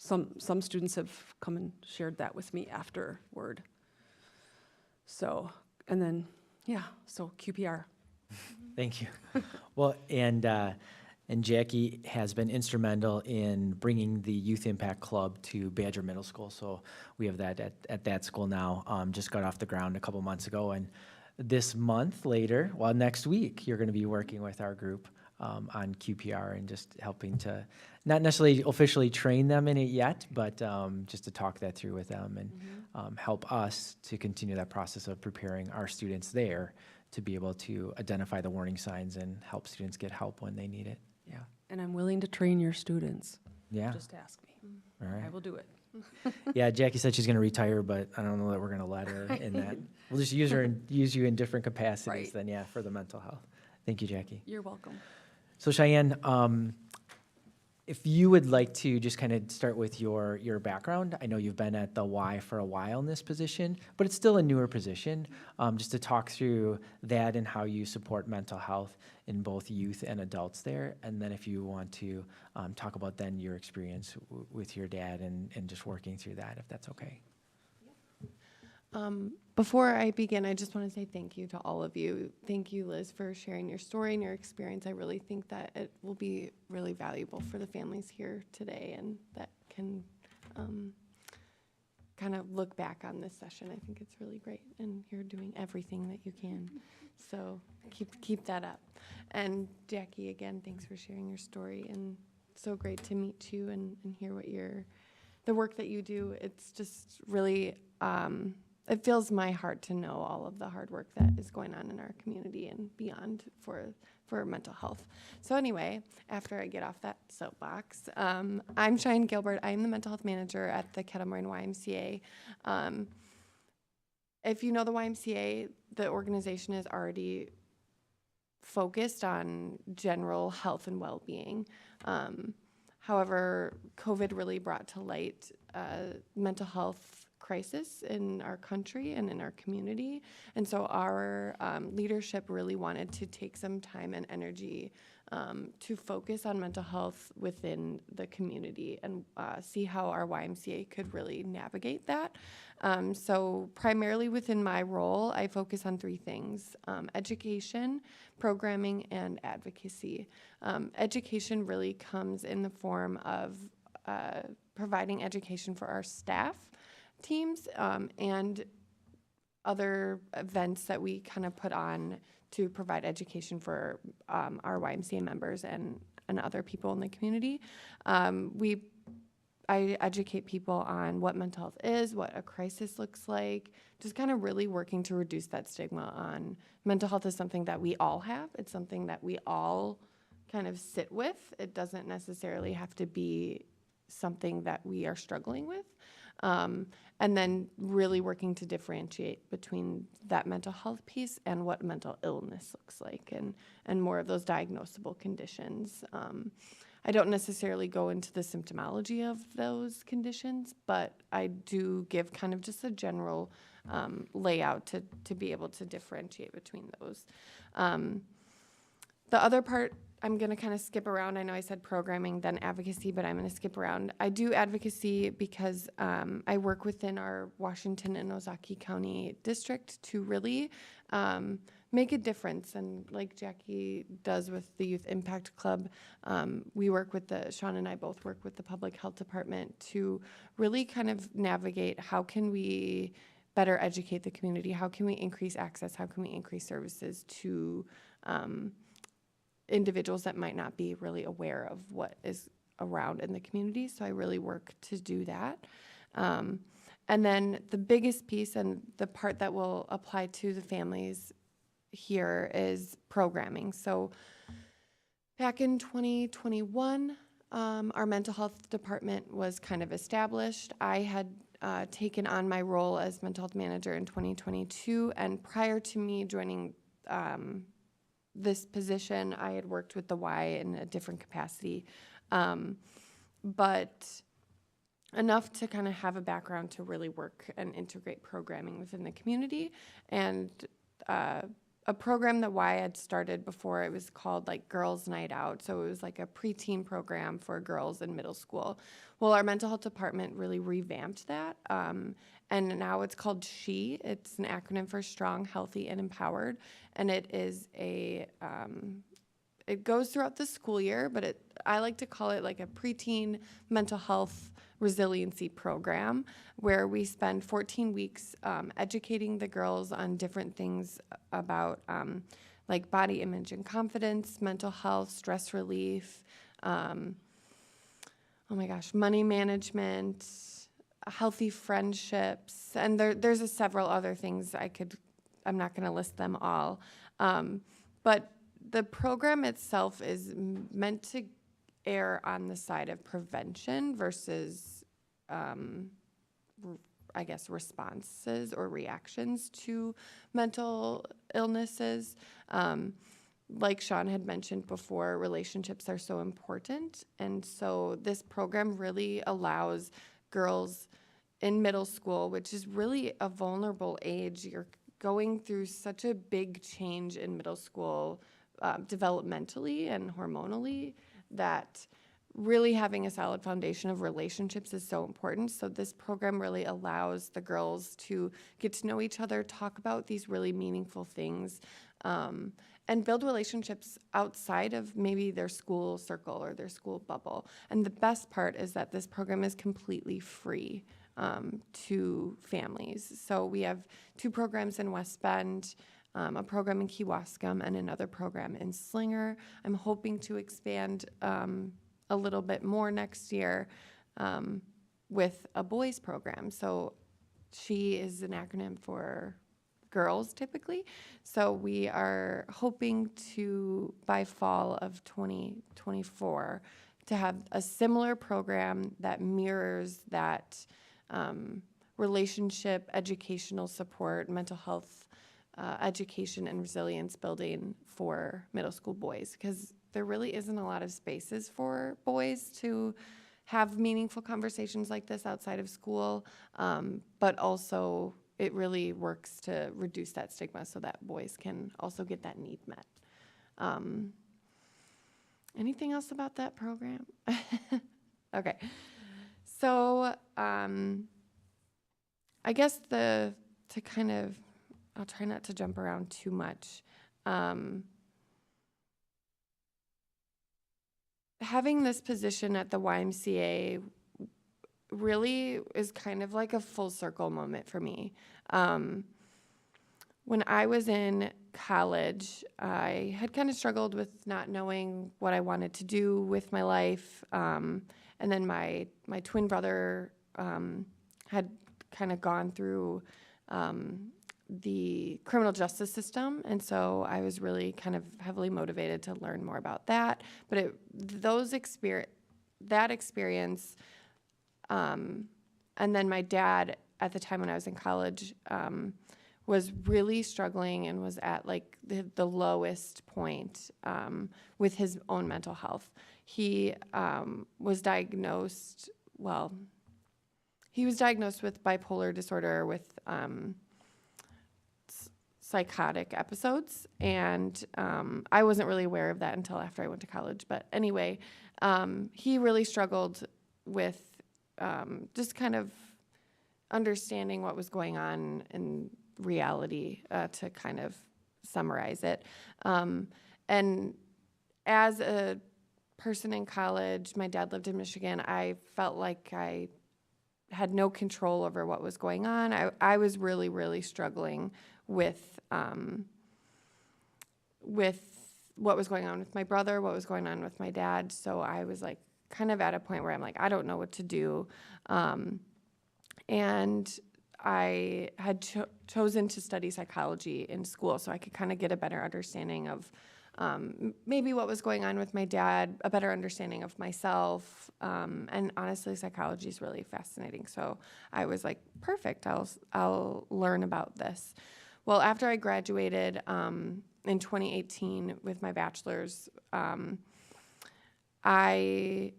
Some students have come and shared that with me afterward. So, and then, yeah, so QPR. Thank you. Well, and Jackie has been instrumental in bringing the Youth Impact Club to Badger Middle School. So we have that at that school now. Just got off the ground a couple months ago. And this month later, well, next week, you're going to be working with our group on QPR and just helping to, not necessarily officially train them in it yet, but just to talk that through with them and help us to continue that process of preparing our students there to be able to identify the warning signs and help students get help when they need it. Yeah. And I'm willing to train your students. Yeah. Just ask me. All right. I will do it. Yeah, Jackie said she's going to retire, but I don't know that we're going to let her in that. We'll just use you in different capacities Right. then, yeah, for the mental health. Thank you, Jackie. You're welcome. So Cheyenne, if you would like to just kind of start with your background. I know you've been at the Y for a while in this position, but it's still a newer position. Just to talk through that and how you support mental health in both youth and adults there. And then if you want to talk about then your experience with your dad and just working through that, if that's okay. Before I begin, I just want to say thank you to all of you. Thank you, Liz, for sharing your story and your experience. I really think that it will be really valuable for the families here today and that can kind of look back on this session. I think it's really great, and you're doing everything that you can. So keep that up. And Jackie, again, thanks for sharing your story, and so great to meet you and hear what the work that you do. It's just really it fills my heart to know all of the hard work that is going on in our community and beyond for mental health. So anyway, after I get off that soapbox, I'm Cheyenne Gilbert. I'm the mental health manager at the Kettle Moraine YMCA. If you know the YMCA, the organization is already focused on general health and well-being. However, COVID really brought to light mental health crisis in our country and in our community. And so our leadership really wanted to take some time and energy to focus on mental health within the community and see how our YMCA could really navigate that. So primarily within my role, I focus on three things: education, programming, and advocacy. Education really comes in the form of providing education for our staff, teams, and other events that we kind of put on to provide education for our YMCA members and other people in the community. I educate people on what mental health is, what a crisis looks like, just kind of really working to reduce that stigma on mental health is something that we all have. It's something that we all kind of sit with. It doesn't necessarily have to be something that we are struggling with. And then really working to differentiate between that mental health piece and what mental illness looks like, and more of those diagnosable conditions. I don't necessarily go into the symptomology of those conditions, but I do give kind of just a general layout to be able to differentiate between those. The other part, I'm going to kind of skip around. I know I said programming, then advocacy, but I'm going to skip around. I do advocacy because I work within our Washington and Ozaukee County district to really make a difference. And like Jackie does with the Youth Impact Club, we work with Sean and I both work with the Public Health Department to really kind of navigate how can we better educate the community, how can we increase access, how can we increase services to individuals that might not be really aware of what is around in the community. So I really work to do that. And then the biggest piece and the part that will apply to the families here is programming. So back in 2021, our mental health department was kind of established. I had taken on my role as mental health manager in 2022, and prior to me joining this position, I had worked with the Y in a different capacity, but enough to kind of have a background to really work and integrate programming within the community. And a program that Y had started before, it was called like Girls Night Out. So it was like a preteen program for girls in middle school. Well, our mental health department really revamped that. And now it's called SHE. It's an acronym for Strong, Healthy, and Empowered. And it is it goes throughout the school year, but I like to call it like a preteen mental health resiliency program where we spend 14 weeks educating the girls on different things about like body image and confidence, mental health, stress relief, money management, healthy friendships, and there's several other things I'm not going to list them all. But the program itself is meant to err on the side of prevention versus, responses or reactions to mental illnesses. Like Sean had mentioned before, relationships are so important. And so this program really allows girls in middle school, which is really a vulnerable age. You're going through such a big change in middle school developmentally and hormonally that really having a solid foundation of relationships is so important. So this program really allows the girls to get to know each other, talk about these really meaningful things, and build relationships outside of maybe their school circle or their school bubble. And the best part is that this program is completely free to families. So we have 2 programs in West Bend, a program in Kewaskum, and another program in Slinger. I'm hoping to expand a little bit more next year with a boys program. So she is an acronym for girls typically. So we are hoping to, by fall of 2024, to have a similar program that mirrors that relationship, educational support, mental health education, and resilience building for middle school boys, because there really isn't a lot of spaces for boys to have meaningful conversations like this outside of school, but also it really works to reduce that stigma so that boys can also get that need met. Anything else about that program? Okay. So I guess I'll try not to jump around too much. Having this position at the YMCA really is kind of like a full circle moment for me. When I was in college, I had kind of struggled with not knowing what I wanted to do with my life. And then my twin brother had kind of gone through the criminal justice system, and so I was really kind of heavily motivated to learn more about that. But that experience, and then my dad at the time when I was in college was really struggling and was at like the lowest point with his own mental health. He was diagnosed with bipolar disorder with psychotic episodes, and I wasn't really aware of that until after I went to college. But anyway, he really struggled with just kind of understanding what was going on in reality, to kind of summarize it. And as a person in college, my dad lived in Michigan, I felt like I had no control over what was going on. I was really, really struggling with what was going on with my brother, what was going on with my dad. So I was like kind of at a point where I'm like, I don't know what to do. And I had chosen to study psychology in school so I could kind of get a better understanding of maybe what was going on with my dad, a better understanding of myself. And honestly, psychology is really fascinating. So I was like, perfect, I'll learn about this. Well, after I graduated in 2018 with my bachelor's, I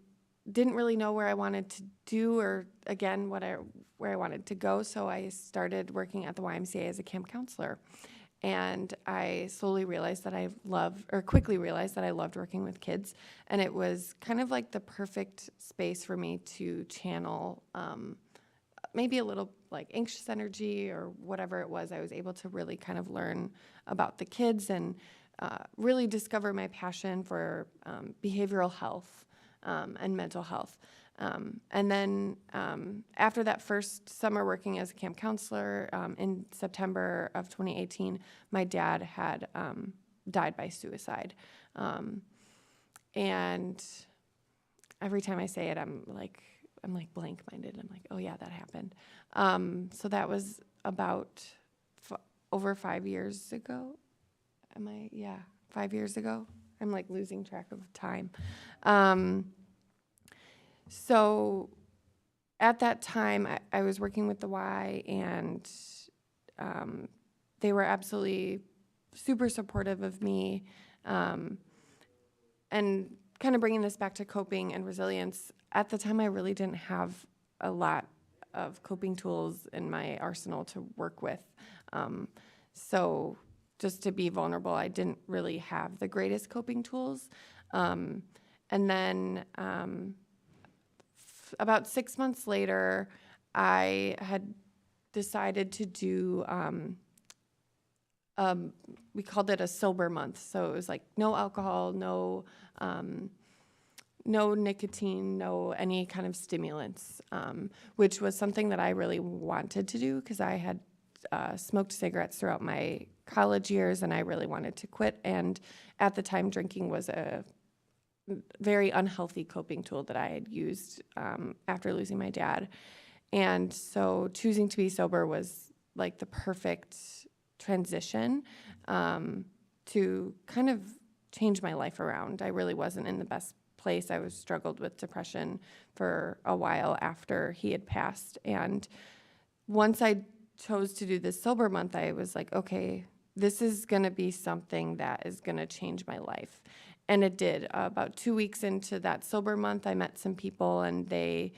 didn't really know where I wanted to do or, again, where I wanted to go, so I started working at the YMCA as a camp counselor. And I quickly realized that I loved working with kids, and it was kind of like the perfect space for me to channel maybe a little like anxious energy or whatever it was. I was able to really kind of learn about the kids and really discover my passion for behavioral health and mental health. And then after that first summer working as a camp counselor, in September of 2018, my dad had died by suicide. And every time I say it, I'm like blank-minded. I'm like, oh yeah, that happened. So that was about over 5 years ago. 5 years ago. I'm like losing track of time. So at that time, I was working with the Y, and they were absolutely super supportive of me. And kind of bringing this back to coping and resilience, at the time I really didn't have a lot of coping tools in my arsenal to work with. So just to be vulnerable, I didn't really have the greatest coping tools. And then about 6 months later, I had decided to do, we called it a sober month. So it was like no alcohol, no nicotine, no any kind of stimulants, which was something that I really wanted to do because I had smoked cigarettes throughout my college years, and I really wanted to quit. And at the time, drinking was a very unhealthy coping tool that I had used after losing my dad. And so choosing to be sober was like the perfect transition to kind of change my life around. I really wasn't in the best place. I was struggled with depression for a while after he had passed. And once I chose to do this sober month, I was like, okay, this is going to be something that is going to change my life. And it did. About 2 weeks into that sober month, I met some people, and they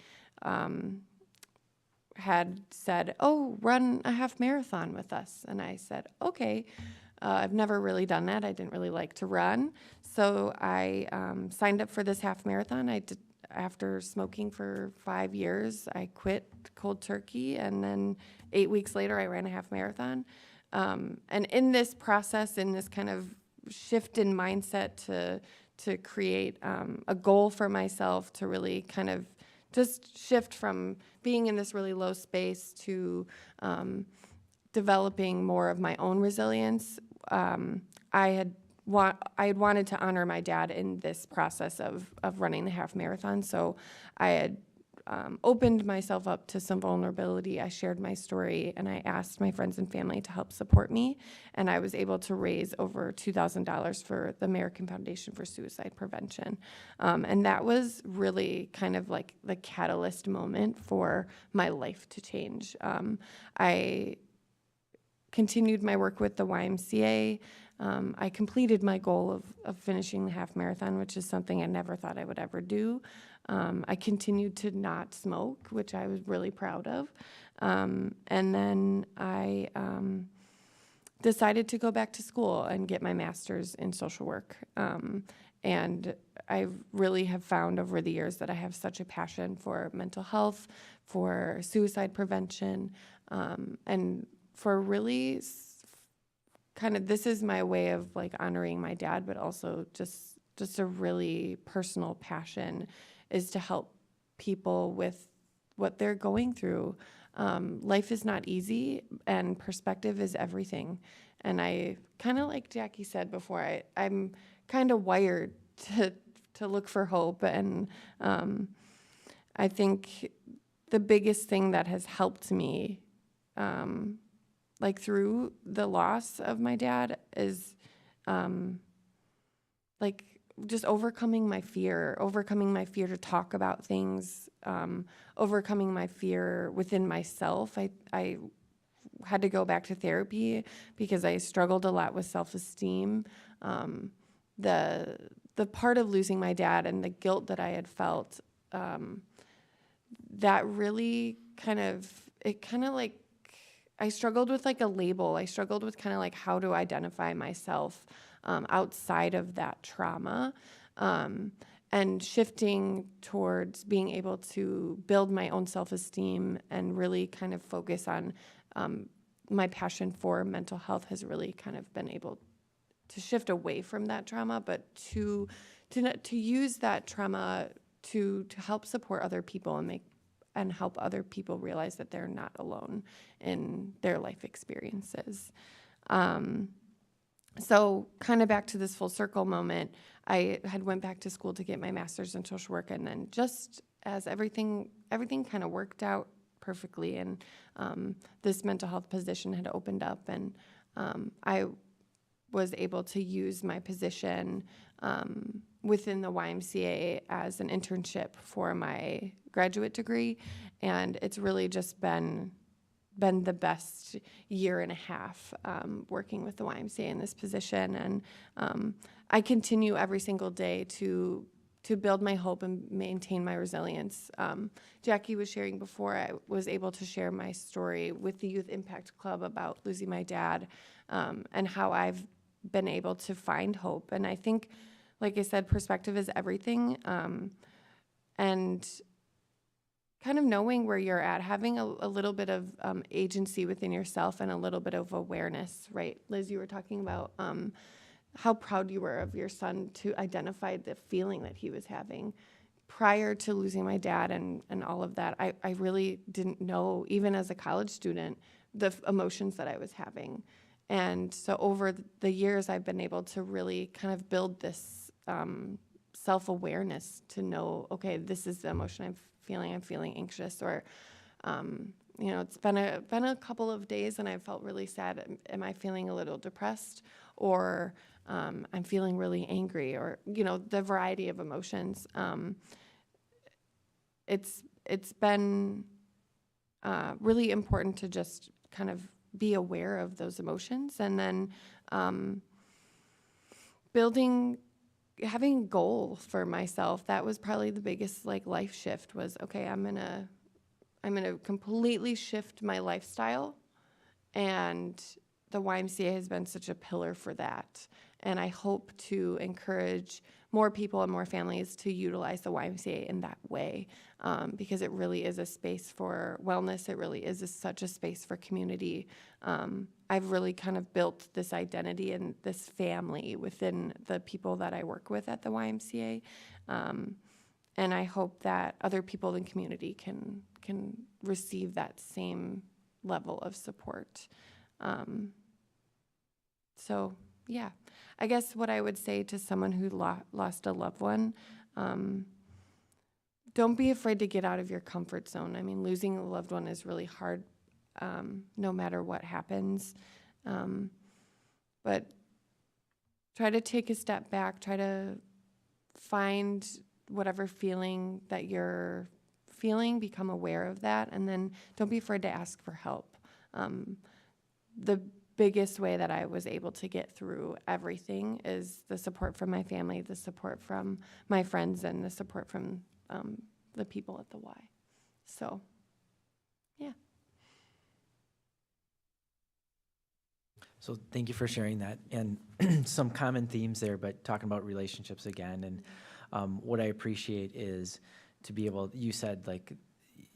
had said, oh, run a half marathon with us. And I said, okay. I've never really done that. I didn't really like to run. So I signed up for this half marathon. After smoking for 5 years, I quit cold turkey. And then 8 weeks later, I ran a half marathon. And in this process, in this kind of shift in mindset to create a goal for myself, to really kind of just shift from being in this really low space to developing more of my own resilience. I had wanted to honor my dad in this process of running the half marathon. So I had opened myself up to some vulnerability. I shared my story, and I asked my friends and family to help support me. And I was able to raise over $2,000 for the American Foundation for Suicide Prevention. And that was really kind of like the catalyst moment for my life to change. I continued my work with the YMCA. I completed my goal of finishing the half marathon, which is something I never thought I would ever do. I continued to not smoke, which I was really proud of. And then I decided to go back to school and get my master's in social work. And I really have found over the years that I have such a passion for mental health, for suicide prevention, and for really kind of, this is my way of like honoring my dad, but also just a really personal passion is to help people with what they're going through. Life is not easy, and perspective is everything. And I kind of, like Jackie said before, I'm kind of wired to look for hope. And I think the biggest thing that has helped me like through the loss of my dad is like just overcoming my fear to talk about things, overcoming my fear within myself. I had to go back to therapy because I struggled a lot with self-esteem. The part of losing my dad and the guilt that I had felt, that really kind of like, I struggled with like a label. I struggled with kind of like how to identify myself outside of that trauma, and shifting towards being able to build my own self-esteem and really kind of focus on my passion for mental health has really kind of been able to shift away from that trauma, but to use that trauma to help support other people and help other people realize that they're not alone in their life experiences. So kind of back to this full circle moment, I had went back to school to get my master's in social work, and then just as everything kind of worked out perfectly, and this mental health position had opened up, and I was able to use my position within the YMCA as an internship for my graduate degree, and it's really just been the best year and a half working with the YMCA in this position. And I continue every single day to build my hope and maintain my resilience. Jackie was sharing before, I was able to share my story with the Youth Impact Club about losing my dad, and how I've been able to find hope. And I think, like I said, perspective is everything. And kind of knowing where you're at, having a little bit of agency within yourself and a little bit of awareness, right? Liz, you were talking about how proud you were of your son to identify the feeling that he was having. Prior to losing my dad and all of that, I really didn't know, even as a college student, the emotions that I was having. And so over the years, I've been able to really kind of build this self-awareness to know, okay, this is the emotion I'm feeling anxious, or It's been a couple of days, and I felt really sad. Am I feeling a little depressed, or I'm feeling really angry, or the variety of emotions. It's been really important to just kind of be aware of those emotions, and then having a goal for myself. That was probably the biggest life shift. Was okay. I'm gonna completely shift my lifestyle, and the YMCA has been such a pillar for that. And I hope to encourage more people and more families to utilize the YMCA in that way, because it really is a space for wellness. It really is such a space for community. I've really kind of built this identity and this family within the people that I work with at the YMCA. And I hope that other people in the community can receive that same level of support. So yeah, I guess what I would say to someone who lost a loved one, don't be afraid to get out of your comfort zone. I mean, losing a loved one is really hard, no matter what happens. But try to take a step back, try to find whatever feeling that you're feeling, become aware of that, and then don't be afraid to ask for help. The biggest way that I was able to get through everything is the support from my family, the support from my friends, and the support from the people at the Y. So, yeah. So thank you for sharing that, and some common themes there, but talking about relationships again. And what I appreciate is to be able, you said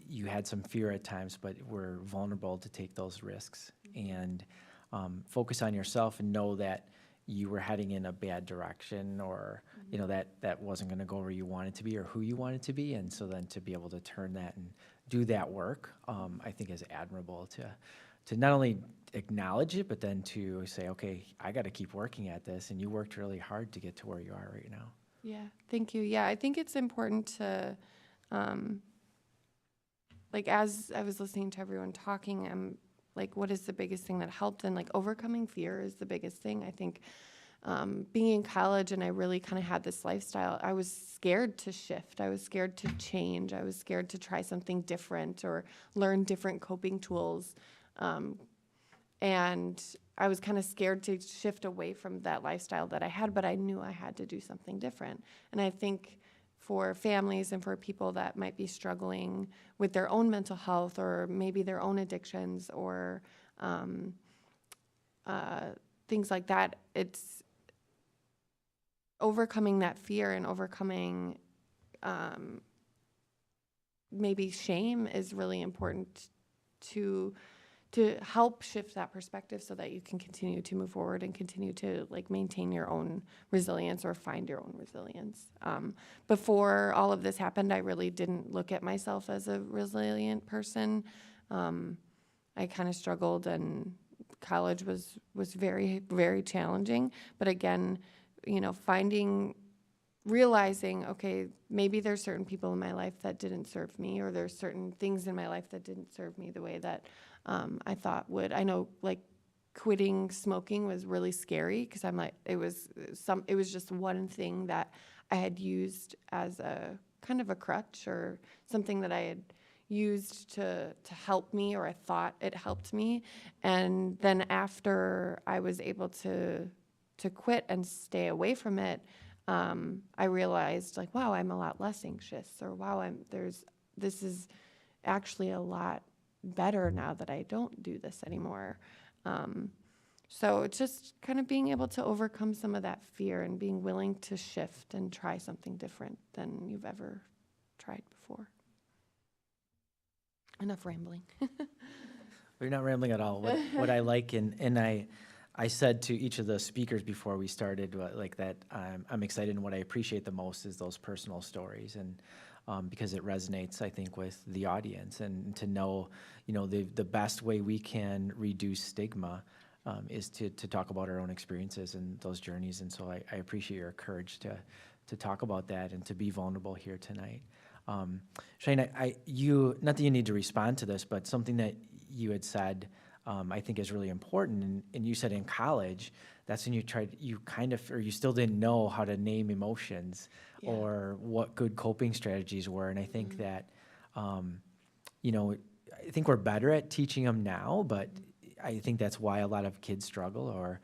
you had some fear at times, but were vulnerable to take those risks and focus on yourself and know that you were heading in a bad direction, or that wasn't going to go where you wanted to be or who you wanted to be. And so then to be able to turn that and do that work, I think is admirable to not only acknowledge it, but then to say, okay, I got to keep working at this. And you worked really hard to get to where you are right now. Yeah, thank you. Yeah, I think it's important to, as I was listening to everyone talking, I'm what is the biggest thing that helped? And overcoming fear is the biggest thing. I think being in college, and I really kind of had this lifestyle, I was scared to shift. I was scared to change. I was scared to try something different or learn different coping tools. And I was kind of scared to shift away from that lifestyle that I had, but I knew I had to do something different. And I think for families and for people that might be struggling with their own mental health or maybe their own addictions or things like that, it's overcoming that fear and overcoming maybe shame is really important to help shift that perspective so that you can continue to move forward and continue to maintain your own resilience or find your own resilience. Before all of this happened, I really didn't look at myself as a resilient person. I kind of struggled, and college was very, very challenging. But again, realizing, okay, maybe there's certain people in my life that didn't serve me, or there's certain things in my life that didn't serve me the way that I thought would. I know quitting smoking was really scary because it was just one thing that I had used as a kind of a crutch or something that I had used to help me, or I thought it helped me. And then after I was able to quit and stay away from it, I realized wow, I'm a lot less anxious, or wow, this is actually a lot better now that I don't do this anymore. So it's just kind of being able to overcome some of that fear and being willing to shift and try something different than you've ever tried before. Enough rambling. We're not rambling at all. What I like, and I said to each of the speakers before we started, that I'm excited, and what I appreciate the most is those personal stories, and because it resonates, I think, with the audience, and to know, the best way we can reduce stigma is to talk about our own experiences and those journeys. And so I appreciate your courage to talk about that and to be vulnerable here tonight. Shane, not that you need to respond to this, but something that you had said, I think is really important. And you said in college, that's when you still didn't know how to name emotions Yeah. or what good coping strategies were. And I think that, you know, I think we're better at teaching them now, but I think that's why a lot of kids struggle, or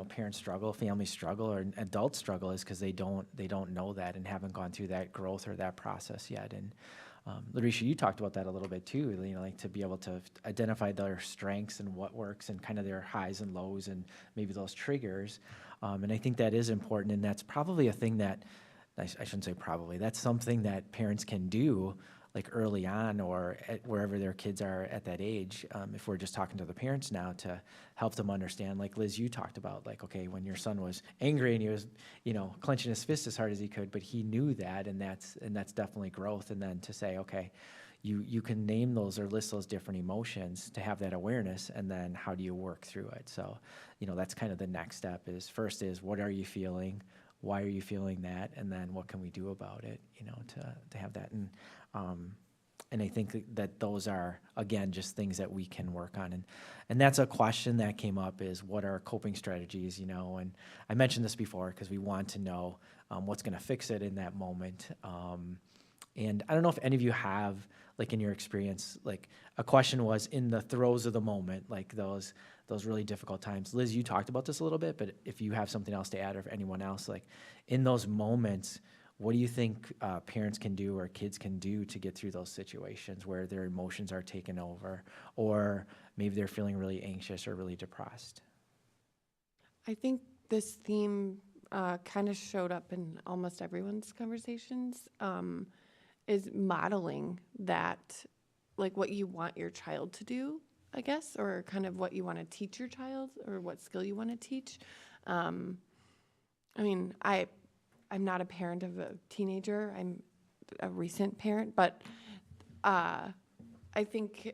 parents struggle, families struggle, or adults struggle, is because they don't know that and haven't gone through that growth or that process yet. And Larisha, you talked about that a little bit too, like to be able to identify their strengths and what works and kind of their highs and lows and maybe those triggers. And I think that is important, and that's probably a thing that, I shouldn't say probably, that's something that parents can do like early on, or at wherever their kids are at that age. If we're just talking to the parents now, to help them understand, like Liz, you talked about, like, okay, when your son was angry and he was, clenching his fist as hard as he could, but he knew that, and that's definitely growth. And then to say, okay, you can name those or list those different emotions to have that awareness, and then how do you work through it? So, that's kind of the next step. First is what are you feeling? Why are you feeling that? And then what can we do about it, to have that. And I think that those are, again, just things that we can work on. And that's a question that came up, is what are coping strategies, and I mentioned this before because we want to know what's going to fix it in that moment. And I don't know if any of you have, like in your experience, like a question was in the throes of the moment, like those really difficult times. Liz, you talked about this a little bit, but if you have something else to add, or if anyone else, like in those moments, what do you think parents can do or kids can do to get through those situations where their emotions are taken over, or maybe they're feeling really anxious or really depressed? I think this theme kind of showed up in almost everyone's conversations, is modeling that, like what you want your child to do, I guess, or kind of what you want to teach your child, or what skill you want to teach. I mean, I'm not a parent of a teenager. I'm a recent parent, but I think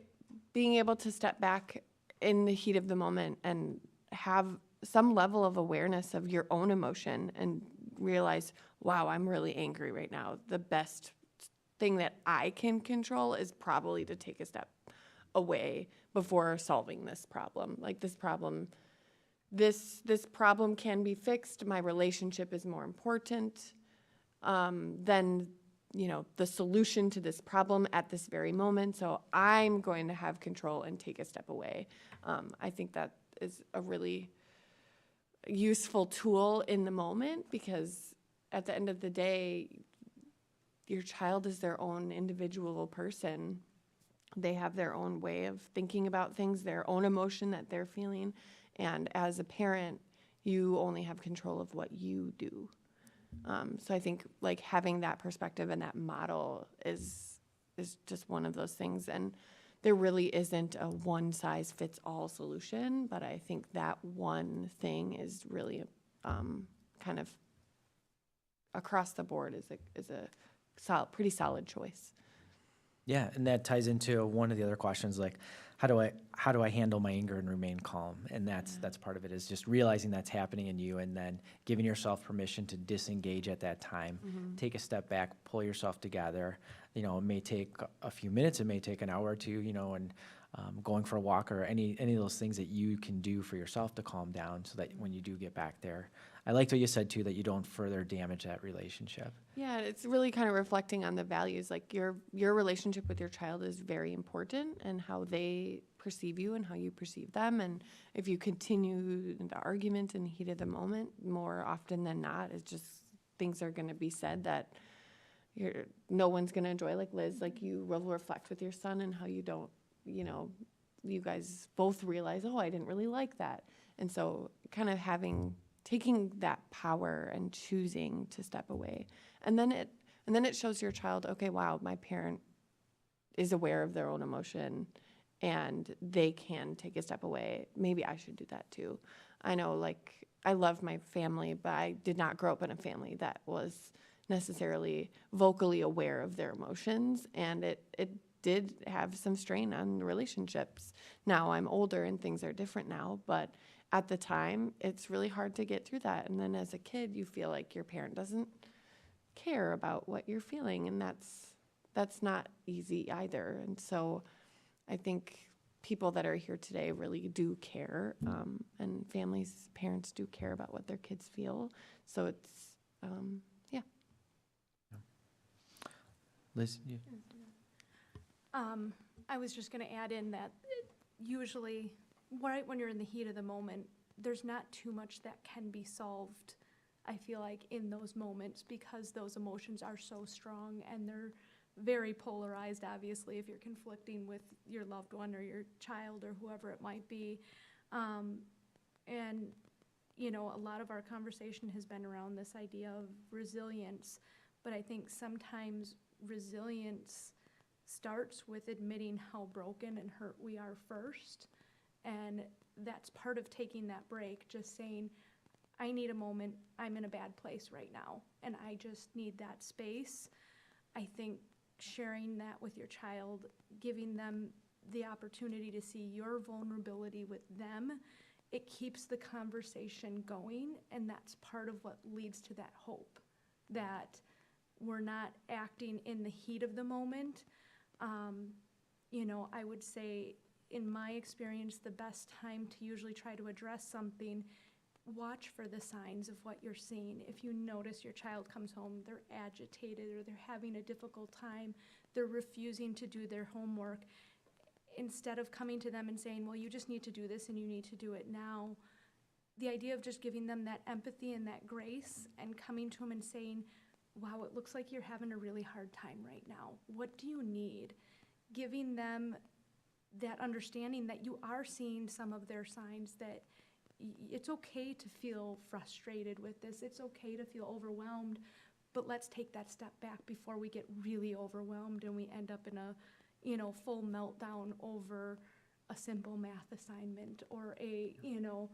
being able to step back in the heat of the moment and have some level of awareness of your own emotion and realize, wow, I'm really angry right now. The best thing that I can control is probably to take a step away before solving this problem. Like this problem can be fixed. My relationship is more important than the solution to this problem at this very moment. So I'm going to have control and take a step away. I think that is a really useful tool in the moment, because at the end of the day, your child is their own individual person. They have their own way of thinking about things, their own emotion that they're feeling. And as a parent, you only have control of what you do. So I think like having that perspective and that model is just one of those things. And there really isn't a one-size-fits-all solution, but I think that one thing is really kind of across the board is a pretty solid choice. Yeah, and that ties into one of the other questions, like how do I handle my anger and remain calm? And that's part of it, is just realizing that's happening in you, and then giving yourself permission to disengage at that time. Take a step back, pull yourself together. It may take a few minutes, it may take an hour or two, and going for a walk, or any of those things that you can do for yourself to calm down, so that when you do get back there. I liked what you said too, that you don't further damage that relationship. Yeah, it's really kind of reflecting on the values. Like your relationship with your child is very important, and how they perceive you and how you perceive them. And if you continue the argument in the heat of the moment, more often than not, it's just things are going to be said that no one's going to enjoy. Like Liz, like you will reflect with your son and how you don't, you guys both realize, oh, I didn't really like that. And so kind of taking that power and choosing to step away. And then it shows your child, okay, wow, my parent is aware of their own emotion and they can take a step away. Maybe I should do that too. I know, like, I love my family, but I did not grow up in a family that was necessarily vocally aware of their emotions, and it did have some strain on relationships. Now I'm older and things are different now, but at the time, it's really hard to get through that. And then as a kid, you feel like your parent doesn't care about what you're feeling, and that's not easy either. And so I think people that are here today really do care, and families, parents do care about what their kids feel. So it's, yeah. Liz, you? I was just gonna add in that usually, right when you're in the heat of the moment, there's not too much that can be solved, I feel like, in those moments, because those emotions are so strong and they're very polarized, obviously, if you're conflicting with your loved one or your child or whoever it might be. And, you know, a lot of our conversation has been around this idea of resilience, but I think sometimes resilience starts with admitting how broken and hurt we are first. And that's part of taking that break, just saying, I need a moment, I'm in a bad place right now, and I just need that space. I think sharing that with your child, giving them the opportunity to see your vulnerability with them, it keeps the conversation going, and that's part of what leads to that hope, that we're not acting in the heat of the moment. You know, I would say, in my experience, the best time to usually try to address something, watch for the signs of what you're seeing. If you notice your child comes home, they're agitated or they're having a difficult time, they're refusing to do their homework, instead of coming to them and saying, well, you just need to do this and you need to do it now, the idea of just giving them that empathy and that grace and coming to them and saying, wow, it looks like you're having a really hard time right now. What do you need? Giving them that understanding that you are seeing some of their signs, that it's okay to feel frustrated with this. It's okay to feel overwhelmed, but let's take that step back before we get really overwhelmed and we end up in a, you know, full meltdown over a simple math assignment or a, you know,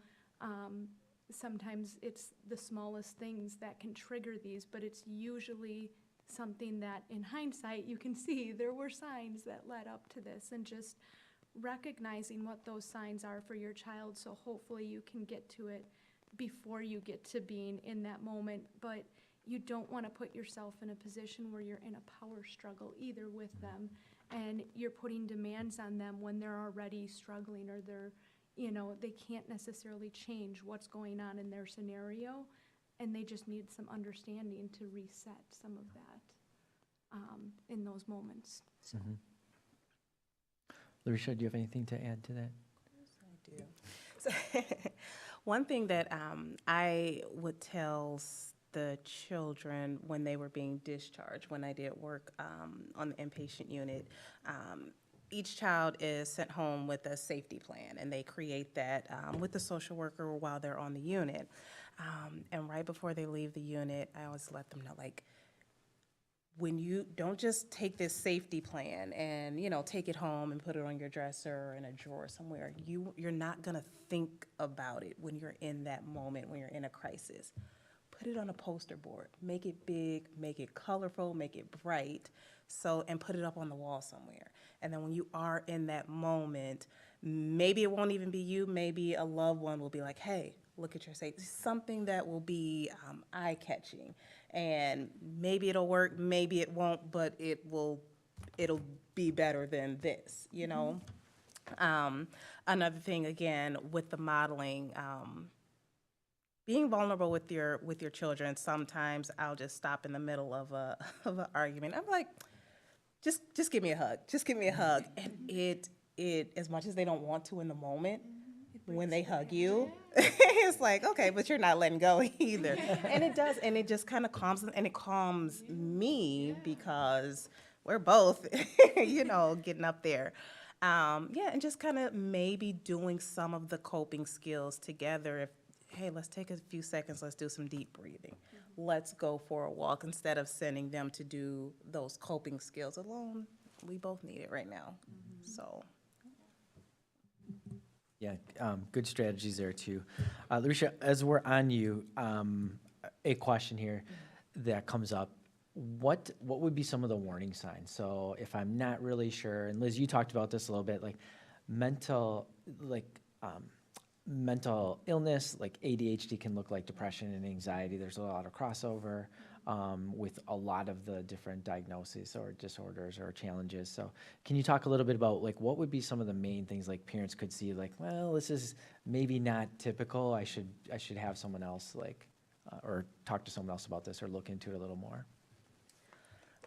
sometimes it's the smallest things that can trigger these, but it's usually something that in hindsight you can see there were signs that led up to this, and just recognizing what those signs are for your child, so hopefully you can get to it before you get to being in that moment. But you don't want to put yourself in a position where you're in a power struggle either with them, and you're putting demands on them when they're already struggling, or they're, you know, they can't necessarily change what's going on in their scenario, and they just need some understanding to reset some of that in those moments. So. Larisha, do you have anything to add to that? I do. So, one thing that I would tell the children when they were being discharged, when I did work on the inpatient unit, each child is sent home with a safety plan, and they create that with the social worker while they're on the unit. And right before they leave the unit, I always let them know, like, when you don't just take this safety plan and, you know, take it home and put it on your dresser or in a drawer somewhere, you're not gonna think about it when you're in that moment, when you're in a crisis. Put it on a poster board, make it big, make it colorful, make it bright, and put it up on the wall somewhere. And then when you are in that moment, maybe it won't even be you, maybe a loved one will be like, hey, look at your safety, something that will be eye-catching. And maybe it'll work, maybe it won't, but it'll be better than this, you know? Another thing, again, with the modeling, being vulnerable with your children, sometimes I'll just stop in the middle of an argument. I'm like, just give me a hug, just give me a hug. And it as much as they don't want to in the moment, when they hug you, it's like, okay, but you're not letting go either. And it does, and it just kind of calms them, and it calms me because we're both, you know, getting up there. Yeah, and just kind of maybe doing some of the coping skills together. If, hey, let's take a few seconds, let's do some deep breathing. Let's go for a walk instead of sending them to do those coping skills alone. We both need it right now, so. Yeah, good strategies there too. Larisha, as we're on you, a question here that comes up. What would be some of the warning signs? So if I'm not really sure, and Liz, you talked about this a little bit, like mental illness, like ADHD can look like depression and anxiety. There's a lot of crossover. with a lot of the different diagnoses or disorders or challenges. So can you talk a little bit about like what would be some of the main things like parents could see like, well, this is maybe not typical. I should have someone else like or talk to someone else about this or look into it a little more.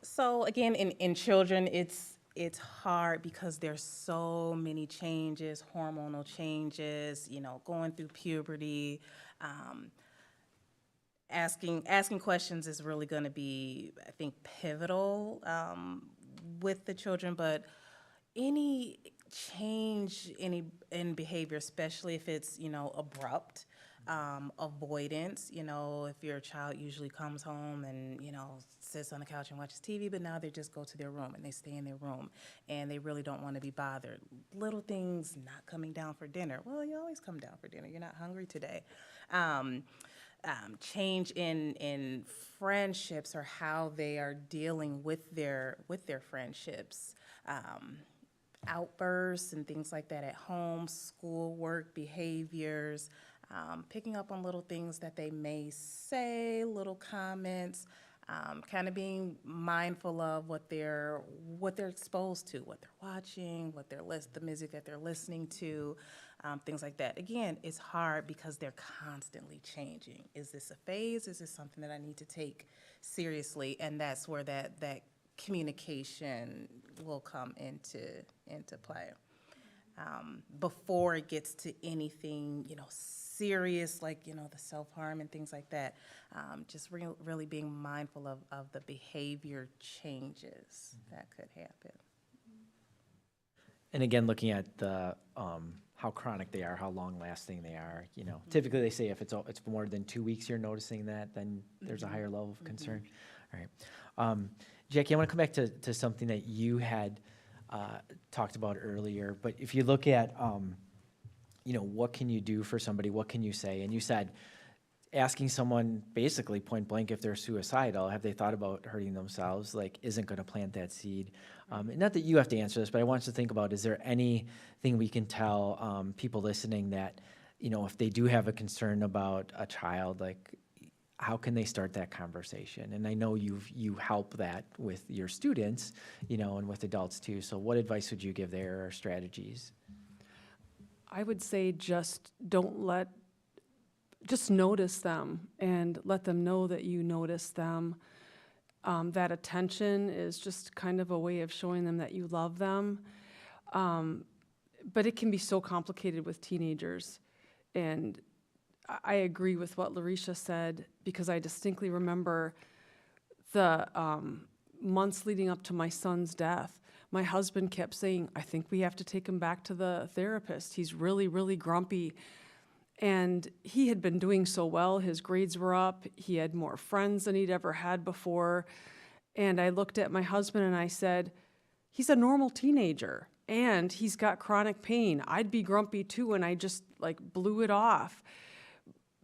So again, in children, it's hard because there's so many changes, hormonal changes, going through puberty. Asking questions is really going to be, I think, pivotal with the children. But any change in behavior, especially if it's abrupt, avoidance. If your child usually comes home and sits on the couch and watches TV, but now they just go to their room and they stay in their room and they really don't want to be bothered. Little things, not coming down for dinner. Well, you always come down for dinner. You're not hungry today. Change in friendships or how they are dealing with their friendships, outbursts and things like that at home, schoolwork, behaviors, picking up on little things that they may say, little comments, kind of being mindful of what they're exposed to, what they're watching, the music that they're listening to. Things like that. Again, it's hard because they're constantly changing. Is this a phase? Is this something that I need to take seriously? And that's where that communication will come into play. Before it gets to anything, serious, like, the self-harm and things like that, just really being mindful of the behavior changes that could happen. And again, looking at the how chronic they are, how long-lasting they are. Typically they say if it's more than 2 weeks you're noticing that, then there's a higher level of concern. All right, Jackie, I want to come back to something that you had talked about earlier. But if you look at, what can you do for somebody? What can you say? And you said asking someone basically point blank if they're suicidal, have they thought about hurting themselves, like isn't going to plant that seed. And not that you have to answer this, but I want us to think about, is there anything we can tell people listening that, if they do have a concern about a child, like how can they start that conversation? And I know you help that with your students, and with adults too. So what advice would you give there or strategies? I would say just notice them and let them know that you notice them. That attention is just kind of a way of showing them that you love them. But it can be so complicated with teenagers. And I agree with what Larisha said, because I distinctly remember the months leading up to my son's death. My husband kept saying, I think we have to take him back to the therapist. He's really, really grumpy. And he had been doing so well. His grades were up. He had more friends than he'd ever had before. And I looked at my husband and I said, he's a normal teenager and he's got chronic pain. I'd be grumpy too, and I just blew it off.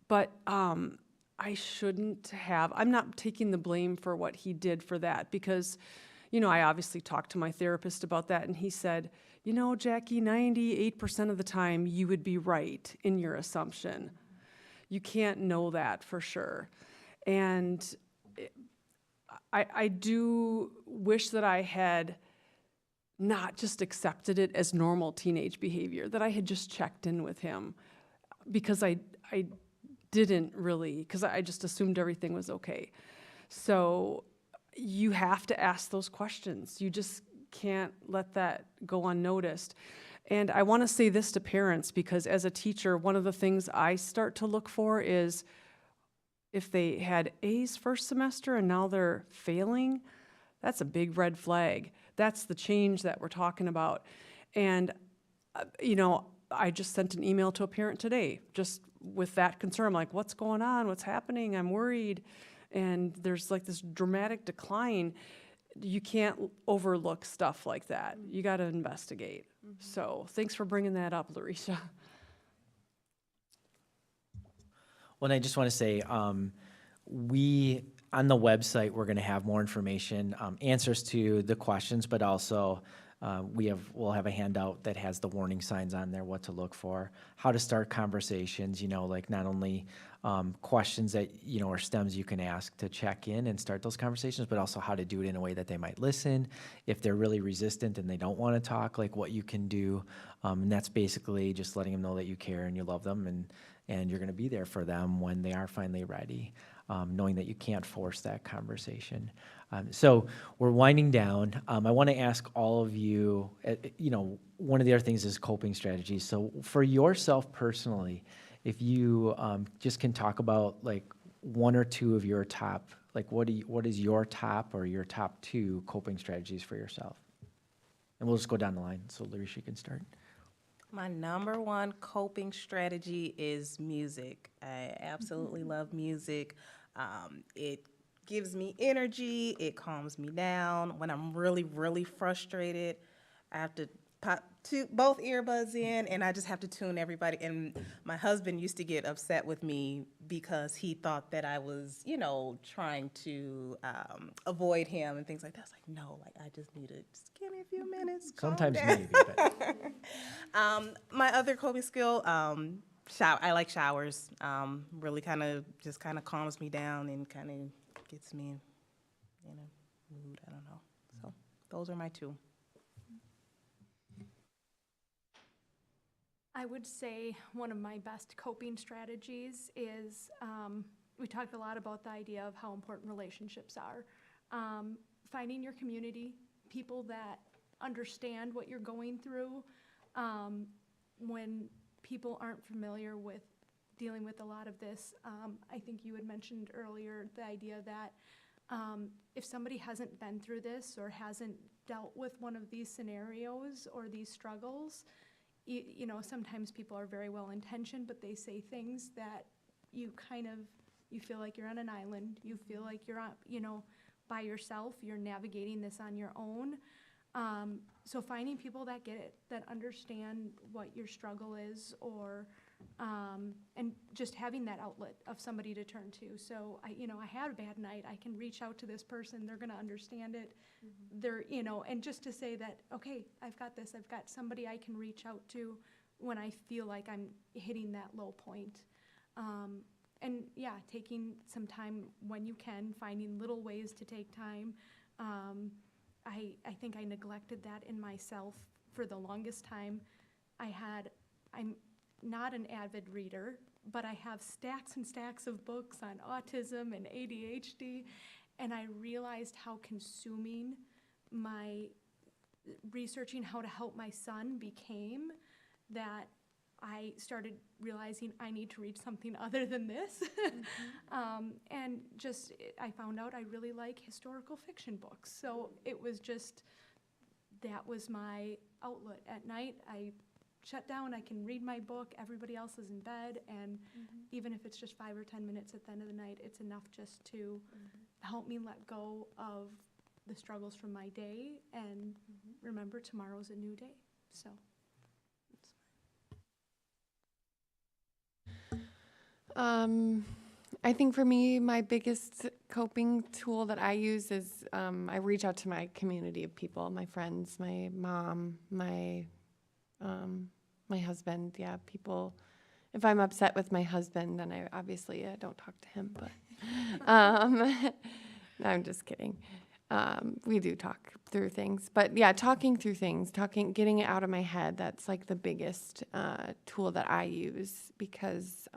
But I shouldn't have. I'm not taking the blame for what he did for that, because I obviously talked to my therapist about that, and he said, Jackie, 98% of the time you would be right in your assumption. You can't know that for sure. And I do wish that I had not just accepted it as normal teenage behavior, that I had just checked in with him, because I didn't really, because I just assumed everything was okay. So you have to ask those questions. You just can't let that go unnoticed. And I want to say this to parents, because as a teacher, one of the things I start to look for is if they had A's first semester and now they're failing, that's a big red flag. That's the change that we're talking about. And, I just sent an email to a parent today, just with that concern. I'm like, what's going on? What's happening? I'm worried. And there's this dramatic decline. You can't overlook stuff like that. You got to investigate. Mm-hmm. So thanks for bringing that up, Larisha. Well, and I just want to say, we, on the website, we're going to have more information, answers to the questions, but also We'll have a handout that has the warning signs on there, what to look for, how to start conversations, like not only questions that, or stems you can ask to check in and start those conversations, but also how to do it in a way that they might listen. If they're really resistant and they don't want to talk, like what you can do. And that's basically just letting them know that you care and you love them and you're going to be there for them when they are finally ready, knowing that you can't force that conversation. So we're winding down. I want to ask all of you, one of the other things is coping strategies. So for yourself personally, if you just can talk about like one or two of your top, like what is your top or your top two coping strategies for yourself? And we'll just go down the line. So Larisha, you can start. My number one coping strategy is music. I absolutely love music. It gives me energy. It calms me down. When I'm really, really frustrated, I have to pop both earbuds in, and I just have to tune everybody. And my husband used to get upset with me because he thought that I was, trying to avoid him and things like that. I was like, no, I just need to just give me a few minutes. calm Sometimes down. maybe, but My other coping skill, shower. I like showers. Really kind of calms me down and kind of gets me in a mood. I don't know. So those are my two. I would say one of my best coping strategies is, we talked a lot about the idea of how important relationships are. Finding your community, people that understand what you're going through. When people aren't familiar with dealing with a lot of this, I think you had mentioned earlier the idea that if somebody hasn't been through this or hasn't dealt with one of these scenarios or these struggles, sometimes people are very well intentioned, but they say things that you feel like you're on an island. You feel like you're on, by yourself. You're navigating this on your own. So finding people that get it, that understand what your struggle is, or and just having that outlet of somebody to turn to. So I had a bad night. I can reach out to this person. They're going to understand it. They're, and just to say that, okay, I've got this. I've got somebody I can reach out to when I feel like I'm hitting that low point. And yeah, taking some time when you can, finding little ways to take time. I think I neglected that in myself for the longest time. I'm not an avid reader, but I have stacks and stacks of books on autism and ADHD, and I realized how consuming my researching how to help my son became, that I started realizing I need to read something other than this. And just, I found out I really like historical fiction books. So it was just, that was my outlet at night. I shut down, I can read my book, everybody else is in bed, and even if it's just 5 or 10 minutes at the end of the night, it's enough just to help me let go of the struggles from my day and remember tomorrow's a new day. So. I think for me, my biggest coping tool that I use is I reach out to my community of people, my friends, my mom, my husband. Yeah, people. If I'm upset with my husband, then I don't talk to him. But no, I'm just kidding. We do talk through things, but yeah, talking through things, getting it out of my head. That's like the biggest tool that I use, because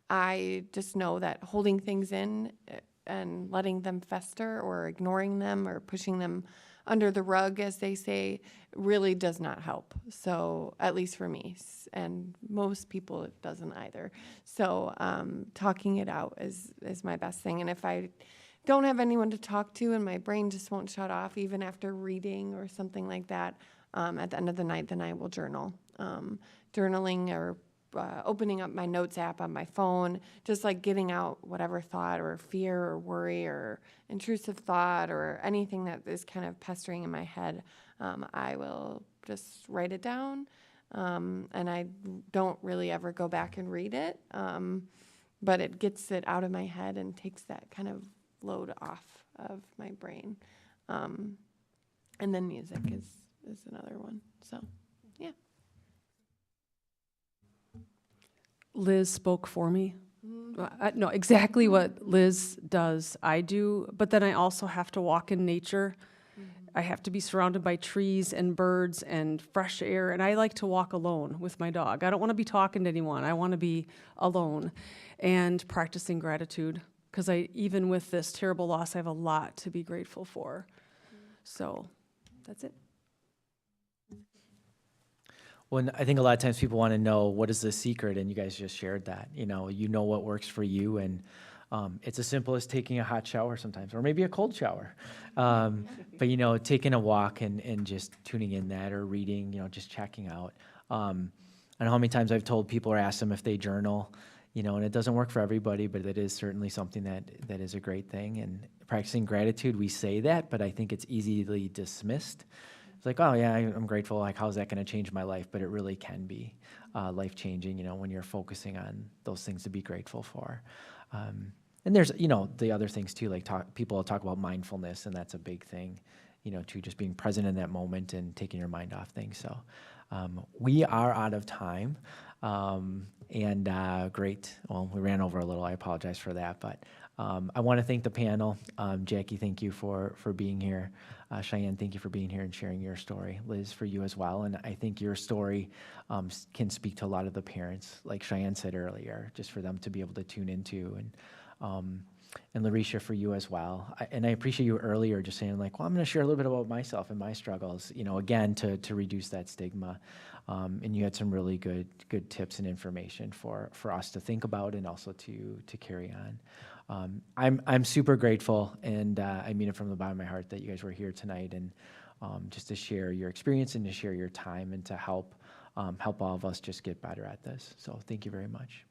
I just know that holding things in and letting them fester or ignoring them or pushing them under the rug, as they say, really does not help. So at least for me, and most people, it doesn't either. So talking it out is my best thing. And if I don't have anyone to talk to and my brain just won't shut off, even after reading or something like that, at the end of the night, then I will journal. Journaling or opening up my notes app on my phone, just like getting out whatever thought or fear or worry or intrusive thought or anything that is kind of pestering in my head, I will just write it down. And I don't really ever go back and read it, but it gets it out of my head and takes that kind of load off of my brain. And then music is is another one. So, yeah. Liz spoke for me. No, exactly what Liz does, I do, but then I also have to walk in nature. I have to be surrounded by trees and birds and fresh air, and I like to walk alone with my dog. I don't want to be talking to anyone. I want to be alone and practicing gratitude, because even with this terrible loss, I have a lot to be grateful for. So that's it. Well, I think a lot of times people want to know what is the secret, and you guys just shared that. You know what works for you, and it's as simple as taking a hot shower sometimes, or maybe a cold shower. But taking a walk and just tuning in that, or reading, just checking out. I don't know how many times I've told people or asked them if they journal, and it doesn't work for everybody, but it is certainly something that is a great thing. And practicing gratitude, we say that, but I think it's easily dismissed. It's like, oh yeah, I'm grateful. Like, how's that going to change my life? But it really can be life-changing, when you're focusing on those things to be grateful for. And there's, the other things too, like people talk about mindfulness, and that's a big thing, to just being present in that moment and taking your mind off things. So we are out of time. Great. Well, we ran over a little. I apologize for that. But I want to thank the panel. Jackie, thank you for being here. Cheyenne, thank you for being here and sharing your story. Liz, for you as well. And I think your story can speak to a lot of the parents, like Cheyenne said earlier, just for them to be able to tune into. And Larisha, for you as well. I appreciate you earlier just saying, like, well, I'm going to share a little bit about myself and my struggles, again, to reduce that stigma. And you had some really good tips and information for us to think about and also to carry on. I'm super grateful, and I mean it from the bottom of my heart, that you guys were here tonight, and just to share your experience and to share your time and to help all of us just get better at this. So thank you very much.